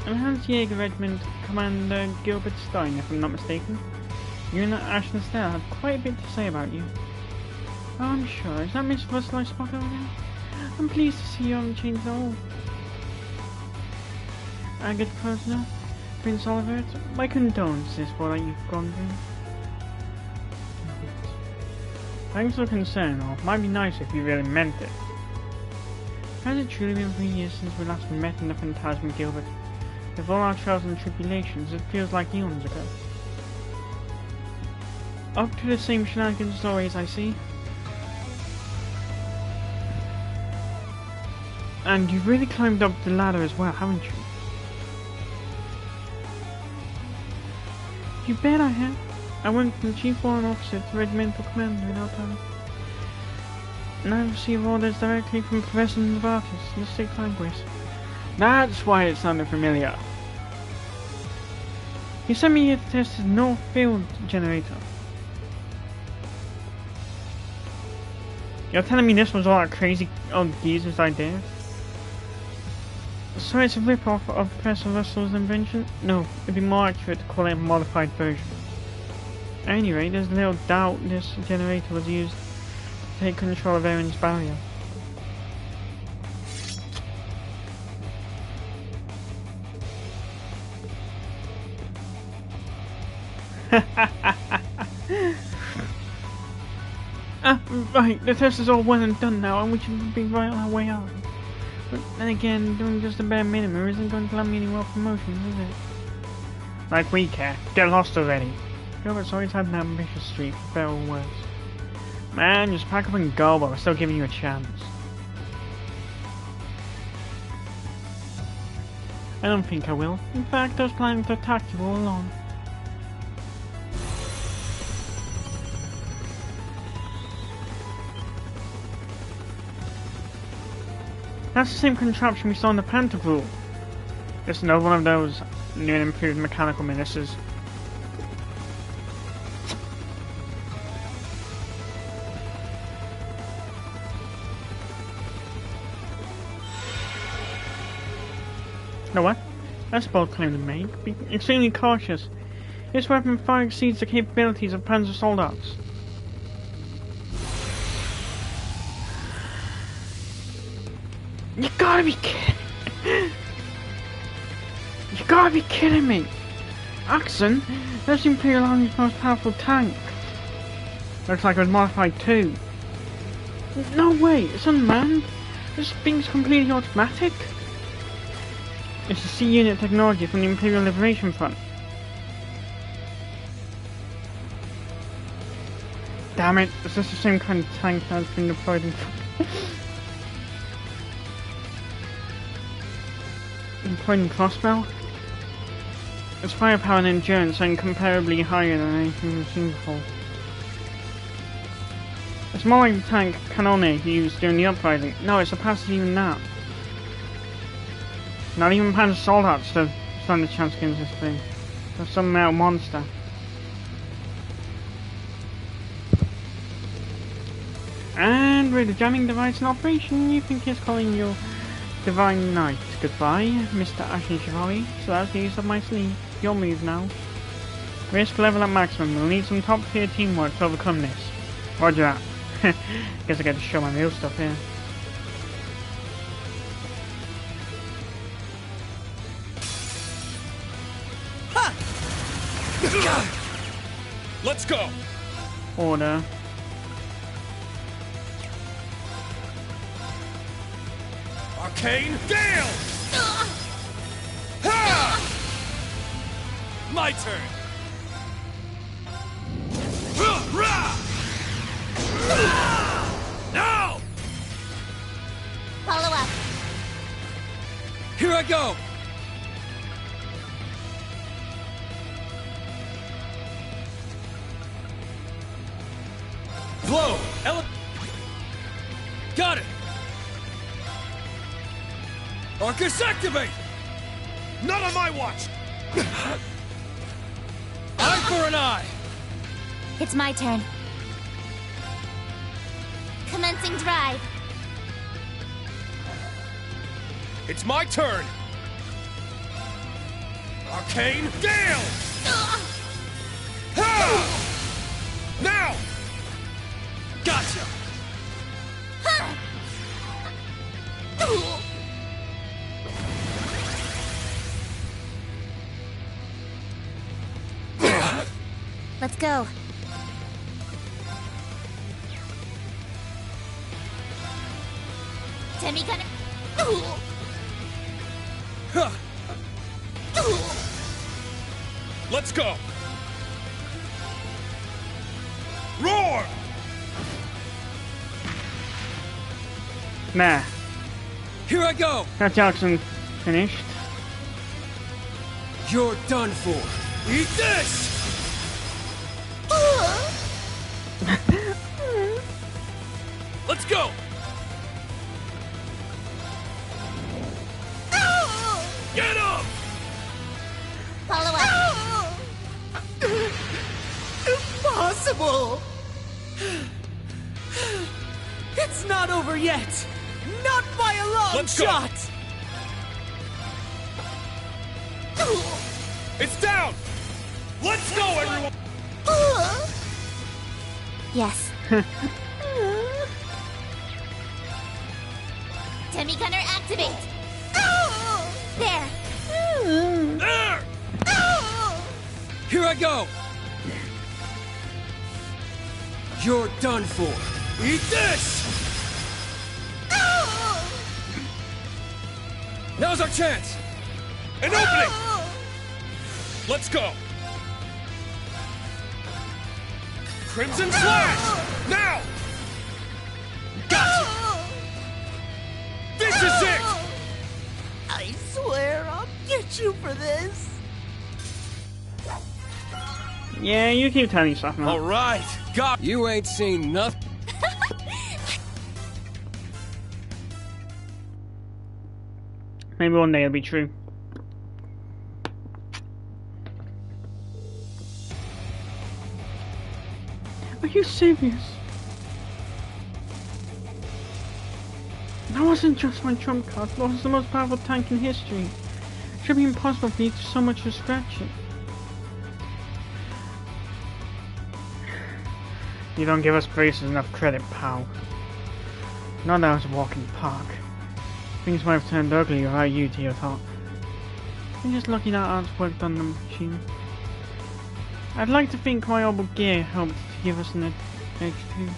I'm Hans Jaeger Regiment Commander Gilbert Stein, if I'm not mistaken. You and Ashton Stell have quite a bit to say about you. Oh, I'm sure. Is that Miss Russell I spot over there? I'm pleased to see you haven't changed at all. Agate Krosner, Prince Oliver, my condolences for what you've gone through. Thanks for the concern, or it might be nice if you really meant it. Has it truly been 3 years since we last met in the Phantasm, Gilbert? With all our trials and tribulations, it feels like eons ago. Up to the same shenanigans as always, I see. And you've really climbed up the ladder as well, haven't you? You bet I have. I went from Chief Foreign Officer to Regimental Commander in our time. And I receive orders directly from Professor Novartis, the Sixth Linguist. That's why it sounded familiar. He sent me here to test his North Field generator. You're telling me this was all that crazy old geezer's idea? So it's a rip-off of Professor Russell's invention? No, it'd be more accurate to call it a modified version. At any rate, there's little doubt this generator was used to take control of Aaron's barrier. Right, the test is all well and done now, and we should be right on our way out. But then again, doing just the bare minimum isn't going to land me any more promotions, is it? Like we care. Get lost already. Gilbert's always had an ambitious streak, for better or worse. Man, just pack up and go, but we're still giving you a chance. I don't think I will. In fact, I was planning to attack you all along. That's the same contraption we saw in the Pantagruel. Just another one of those new and improved mechanical menaces. Know what? That's a bold claim to make. Be extremely cautious. This weapon far exceeds the capabilities of Panzer soldiers. You gotta be kidding! You gotta be kidding me! Axon? That's the Imperial Army's most powerful tank. Looks like it was modified too. No way! It's unmanned. This thing's completely automatic. It's a C-unit technology from the Imperial Liberation Front. Damn it! Is this the same kind of tank that's been deployed in? Point crossbow. Its firepower and endurance are incomparably higher than anything we've seen before. It's more like the tank Canone used during the uprising. No, it surpasses even that. Not even Panzer Soldat stand a chance against this thing. There's some metal monster. And with the jamming device in operation, you think it's calling your Divine Knight goodbye, Mr. Ashen Chevalier. So that's the use of my sleeve. Your move now. Risk level at maximum. We'll need some top tier teamwork to overcome this. Roger that. Guess I get to show my real stuff here. Let's go. Order. Arcane Gale! Ha! My turn. Now! Follow up. Here I go. Blow! Got it! Arcus activate! Not on my watch! Eye for an eye! It's my turn. Commencing drive. It's my turn! Arcane Gale! Ha! Now! Gotcha! Let's go. Semi-gunner. Huh. Let's go! Roar! Nah. Here I go! That Jackson finished. You're done for. Eat this! Let's go! Get up! Follow up. Impossible! It's not over yet! Not by a long Let's go. shot! It's down! Let's go, everyone! Yes. Semi-gunner activate. There. There! Here I go! You're done for. Eat this! Now's our chance! An opening! Let's go! Crimson Slash! Now! Gotcha! This is it! I swear I'll get you for this! Yeah, you keep telling yourself now. Alright, got you ain't seen nothing. Maybe one day it'll be true. Are you serious? That wasn't just my trump card, that was the most powerful tank in history. It should be impossible for you to so much as scratch it. You don't give us Braces enough credit, pal. Not that I was a walking park. Things might have turned ugly without you to your top. I'm just lucky that art's worked on the machine. I'd like to think my orbital gear helped to give us an edge too.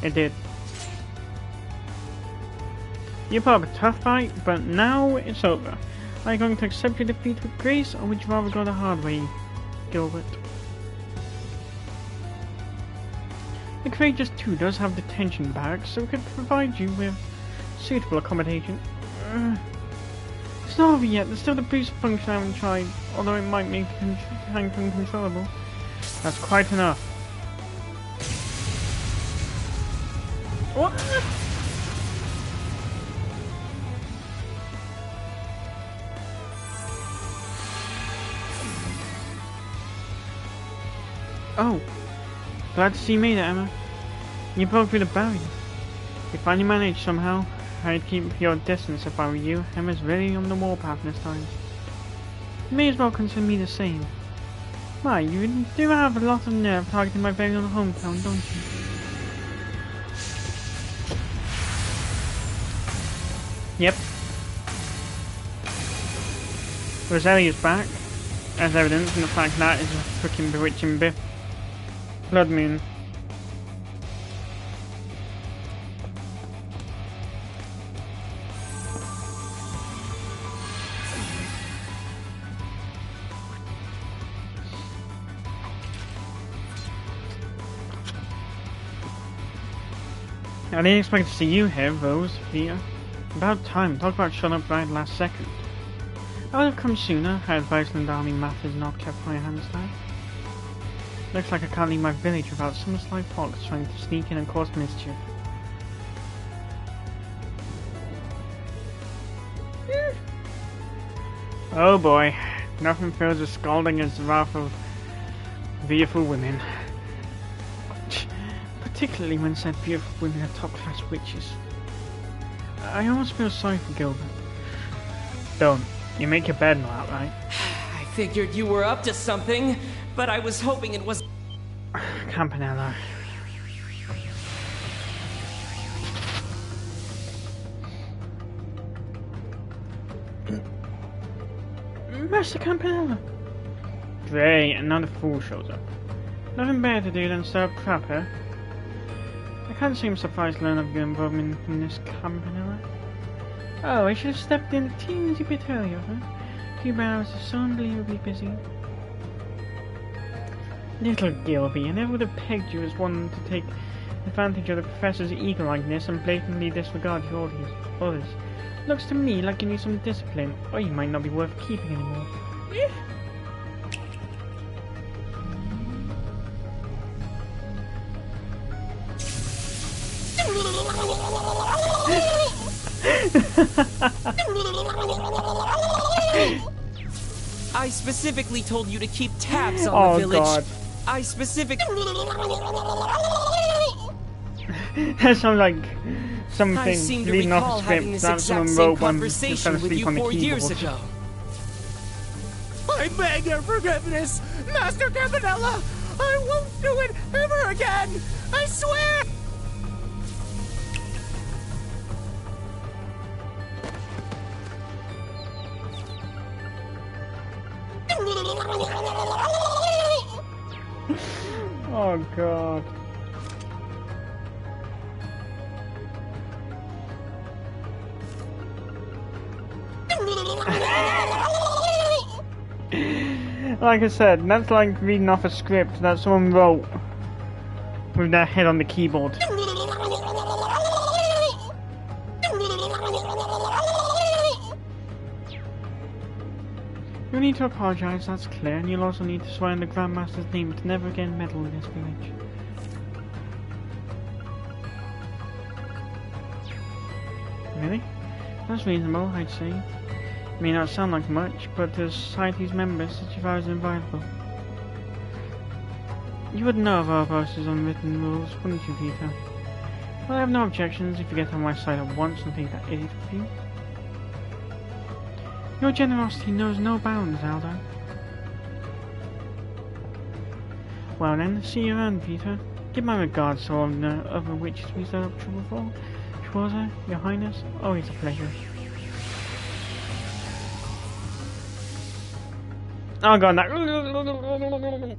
It did. You put up a tough fight, but now it's over. Are you going to accept your defeat with grace, or would you rather go the hard way, Gilbert? The Courageous 2 does have detention barracks, so we could provide you with suitable accommodation. It's not over yet. There's still the boost function I haven't tried, although it might make the tank uncontrollable. That's quite enough. What? Oh, glad to see you made it, Emma. You broke through the barrier. You finally managed somehow. I'd keep your distance if I were you. Emma's really on the warpath this time. You may as well consider me the same. My, you do have a lot of nerve targeting my very own hometown, don't you? Yep. Rosalia's back, as evidence in the fact that is a freaking bewitching blood moon. I didn't expect to see you here, Rose, Vita. About time. Talk about shutting up right last second. I would have come sooner had Viceland Army matters not kept my hands tied. Looks like I can't leave my village without some sly fox trying to sneak in and cause mischief. Oh boy. Nothing feels as scalding as the wrath of beautiful women. Particularly when said beautiful women are top-class witches. I almost feel sorry for Gilbert. Don't. You make your bed now, right? I figured you were up to something, but I was hoping it was... Campanella. Master Campanella! Great, another fool shows up. Nothing better to do than serve crap, huh? I can't seem surprised to learn of your involvement in this Campanella. Oh, I should have stepped in a teensy bit earlier, huh? Too bad I was so unbelievably busy. Little Gilby, I never would have pegged you as one to take advantage of the Professor's eager-eyedness and blatantly disregard your orders. Looks to me like you need some discipline, or you might not be worth keeping anymore. I specifically told you to keep tabs on the village. God. I specifically... That sounds like I something seem to reading off recall a having script this that exact someone same wrote when they fell conversation with asleep you on the 4 years keyboard. ago. I beg your forgiveness, Master Campanella! I won't do it ever again! I swear! Oh god. Like I said, that's like reading off a script that someone wrote with their head on the keyboard. You'll need to apologize, that's clear, and you'll also need to swear in the Grandmaster's name to never again meddle in this village. Really? That's reasonable, I'd say. It may not sound like much, but to society's members, such as ours is inviolable. You would know of Ouroboros' unwritten rules, wouldn't you, Peter? Well, I have no objections if you get on my side at once and take that idiot with you. Your generosity knows no bounds, Aldo. Well then, see you around, Peter. Give my regards to all the other witches we set up trouble for. Schwarzer, Your Highness, always a pleasure. Oh god, that...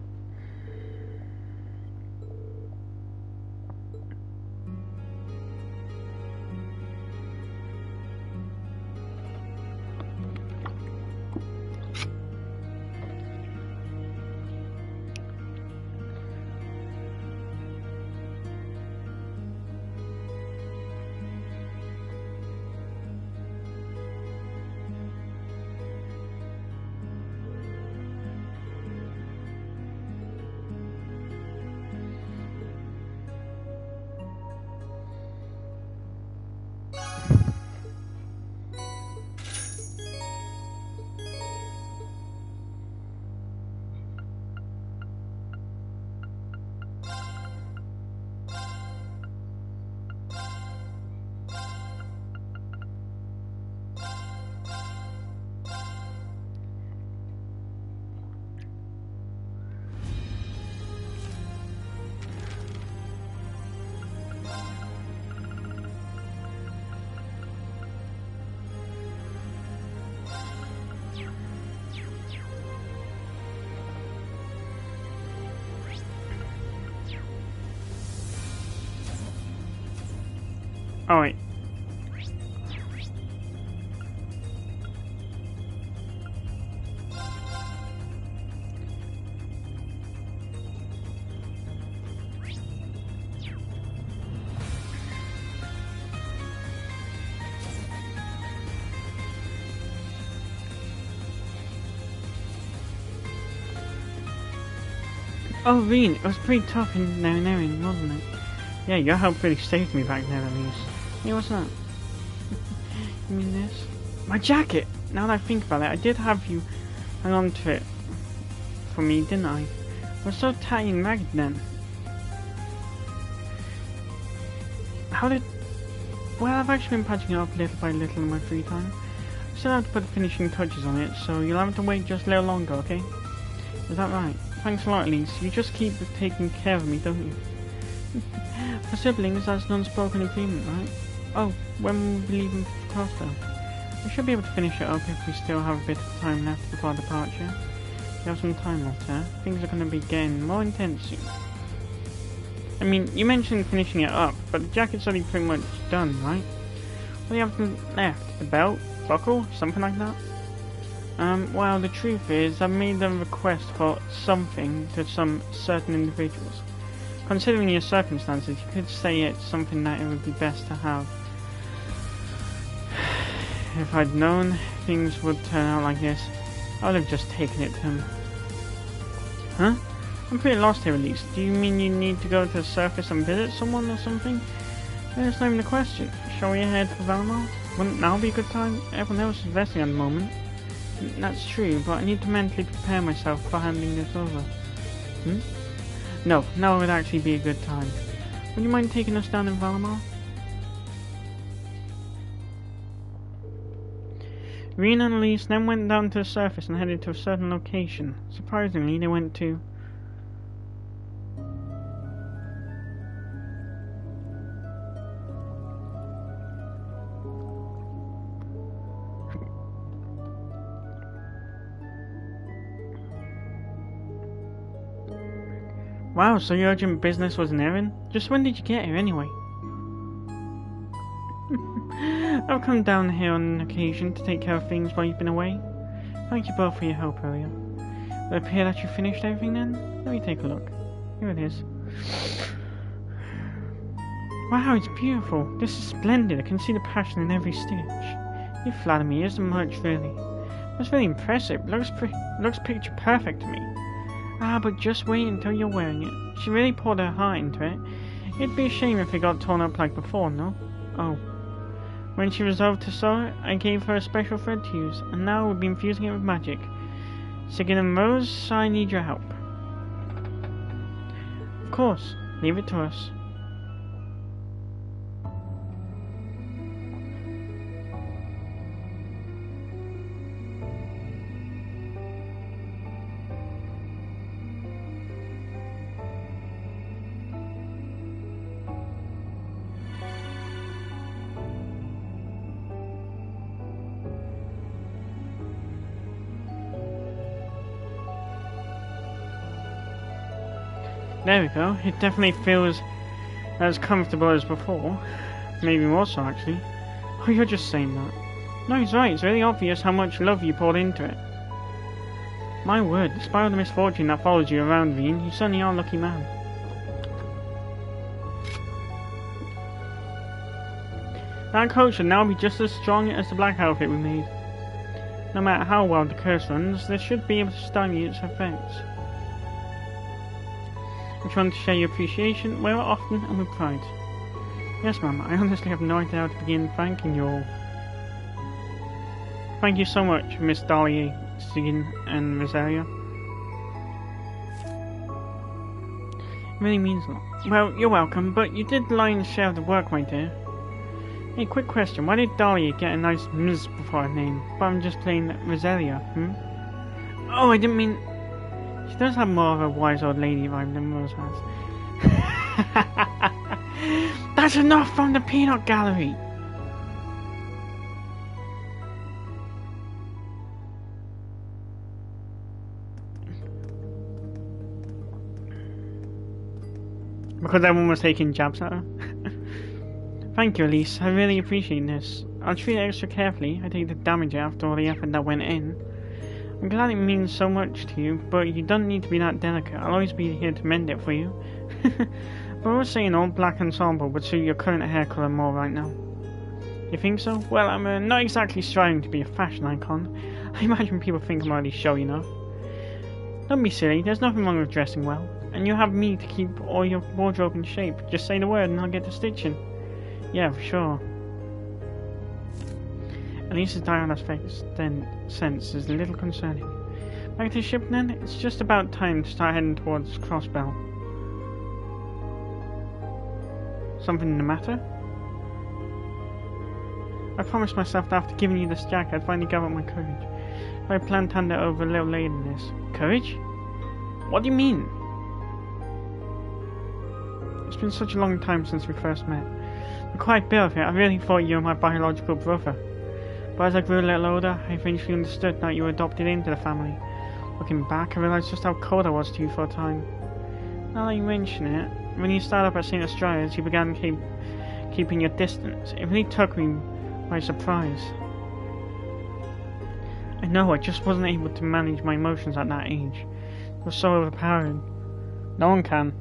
Alright. Oh, Reen, it was pretty tough in there and everything, wasn't it? Yeah, your help really saved me back there at least. Hey, what's that? You mean this? My jacket! Now that I think about it, I did have you hang on to it for me, didn't I? I was so tatty and ragged then. How did... Well, I've actually been patching it up little by little in my free time. I still have to put the finishing touches on it, so you'll have to wait just a little longer, okay? Is that right? Thanks a lot, Elise. You just keep taking care of me, don't you? For siblings, that's an unspoken agreement, right? Oh, when will we be leaving for Costa? We should be able to finish it up if we still have a bit of time left before our departure. We have some time left, huh? Things are going to be getting more intense soon. I mean, you mentioned finishing it up, but the jacket's already pretty much done, right? What do you have left? The belt? Buckle? Something like that? Well, the truth is, I've made a request for something to some certain individuals. Considering your circumstances, you could say it's something that it would be best to have. If I'd known things would turn out like this, I would have just taken it to him. Huh? I'm pretty lost here, Elise. Do you mean you need to go to the surface and visit someone or something? That's not even the question. Shall we head for Valamar? Wouldn't now be a good time? Everyone else is resting at the moment. That's true, but I need to mentally prepare myself for handing this over. No, now would actually be a good time. Would you mind taking us down in Valamar? Rena and Elise then went down to the surface and headed to a certain location. Surprisingly, they went to... Wow, so your urgent business was an errand? Just when did you get here anyway? I've come down here on an occasion to take care of things while you've been away. Thank you both for your help earlier. Would it appear that you finished everything then? Let me take a look. Here it is. Wow, it's beautiful. This is splendid. I can see the passion in every stitch. You flatter me, isn't much really. That's really impressive. Looks picture perfect to me. Ah, but just wait until you're wearing it. She really poured her heart into it. It'd be a shame if it got torn up like before, no? Oh. When she resolved to sew it, I gave her a special thread to use, and now we'll be infusing it with magic. Sigyn and Rose, I need your help. Of course, leave it to us. There we go, it definitely feels as comfortable as before. Maybe more so, actually. Oh, you're just saying that. No, he's right, it's really obvious how much love you poured into it. My word, despite all the misfortune that follows you around, Reen, you certainly are a lucky man. That coat should now be just as strong as the black outfit we made. No matter how well the curse runs, this should be able to stymy its effects. If you want to share your appreciation, wear it often and with pride. Yes, ma'am, I honestly have no idea how to begin thanking you all. Thank you so much, Miss Dahlia, Sigyn, and Rosalia. It really means a lot. Well, you're welcome, but you did the lion's share of the work, my dear. Hey, quick question, why did Dahlia get a nice Ms before her name, but I'm just plain Rosalia, Oh, I didn't mean... She does have more of a wise old lady vibe than Rose has. That's enough from the peanut gallery! Because everyone was taking jabs at her. Thank you, Elise. I really appreciate this. I'll treat it extra carefully. I take the damage after all the effort that went in. I'm glad it means so much to you, but you don't need to be that delicate. I'll always be here to mend it for you. But I was saying all black ensemble would suit your current hair colour more right now. You think so? Well, I'm not exactly striving to be a fashion icon. I imagine people think I'm already showy enough. Don't be silly, there's nothing wrong with dressing well. And you have me to keep all your wardrobe in shape. Just say the word and I'll get to stitching. Yeah, for sure. Elise's diagonal sense is a little concerning. Back to the ship then? It's just about time to start heading towards Crossbell. Something the matter? I promised myself that after giving you this jacket I'd finally gather up my courage. I planned to hand it over a little later than this. Courage? What do you mean? It's been such a long time since we first met. For quite a bit of it, I really thought you were my biological brother. But as I grew a little older, I eventually understood that you were adopted into the family. Looking back, I realised just how cold I was to you for a time. Now that you mention it, when you started up at St. Australia's, you began keeping your distance. It really took me by surprise. I know, I just wasn't able to manage my emotions at that age. It was so overpowering. No one can.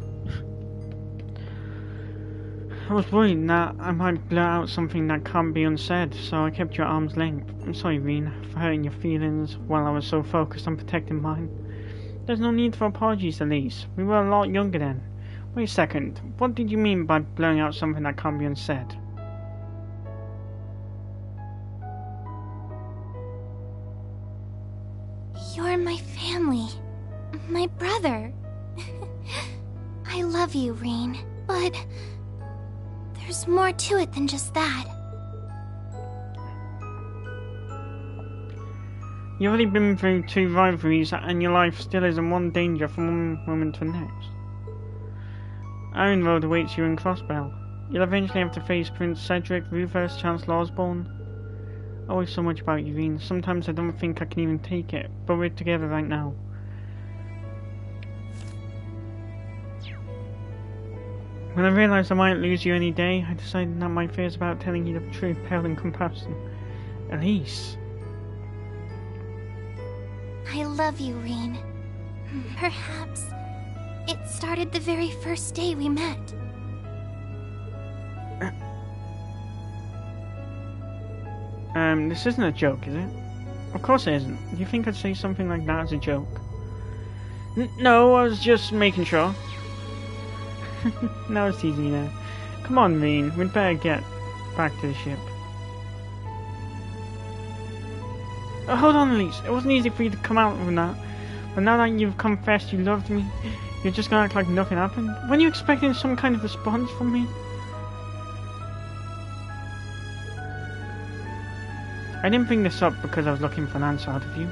I was worried that I might blurt out something that can't be unsaid, so I kept you at arm's length. I'm sorry, Reen, for hurting your feelings while I was so focused on protecting mine. There's no need for apologies, Elise. We were a lot younger then. Wait a second, what did you mean by blurring out something that can't be unsaid? You're my family. My brother. I love you, Reen, but there's more to it than just that. You've already been through 2 rivalries and your life still is in one danger from one moment to the next. Iron Road awaits you in Crossbell. You'll eventually have to face Prince Cedric, Rufus, Chancellor Osborne. Always so much about you, Reen. Sometimes I don't think I can even take it, but we're together right now. When I realised I might lose you any day, I decided that my fears about telling you the truth paled in comparison. Elise. I love you, Reen. Perhaps it started the very first day we met. This isn't a joke, is it? Of course it isn't. Do you think I'd say something like that as a joke? No, I was just making sure. No, I was teasing you there. Come on, Reen, we'd better get back to the ship. Oh, hold on, Elise. It wasn't easy for you to come out from that. But now that you've confessed you loved me, you're just gonna act like nothing happened? When you expecting some kind of response from me? I didn't bring this up because I was looking for an answer out of you.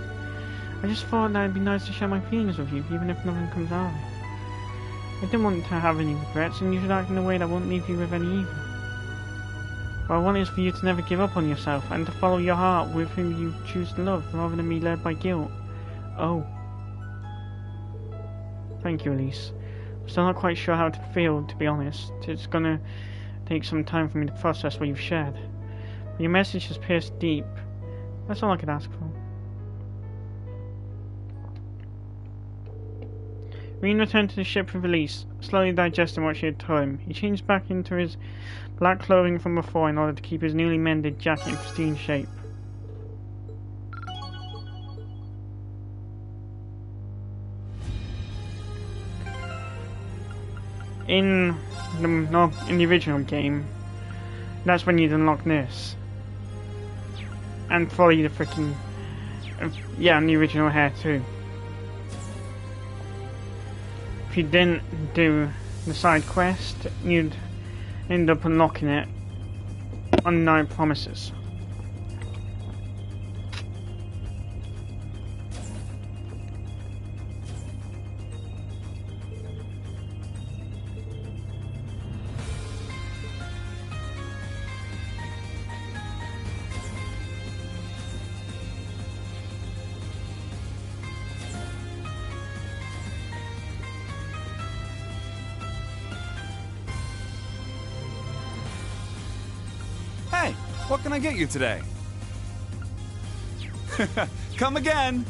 I just thought that it'd be nice to share my feelings with you, even if nothing comes out of it. I didn't want to have any regrets, and you should act in a way that won't leave you with any either. What I want is for you to never give up on yourself, and to follow your heart with whom you choose to love, rather than be led by guilt. Oh. Thank you, Elise. I'm still not quite sure how to feel, to be honest. It's gonna take some time for me to process what you've shared. But your message has pierced deep. That's all I could ask for. Reen returned to the ship with Elise, slowly digesting what she had told him. He changed back into his black clothing from before in order to keep his newly mended jacket in pristine shape. In the original game, that's when you'd unlock this. And probably the freaking... yeah, and the original hair too. If you didn't do the side quest, you'd end up unlocking it on Night Promises. What can I get you today? Come again!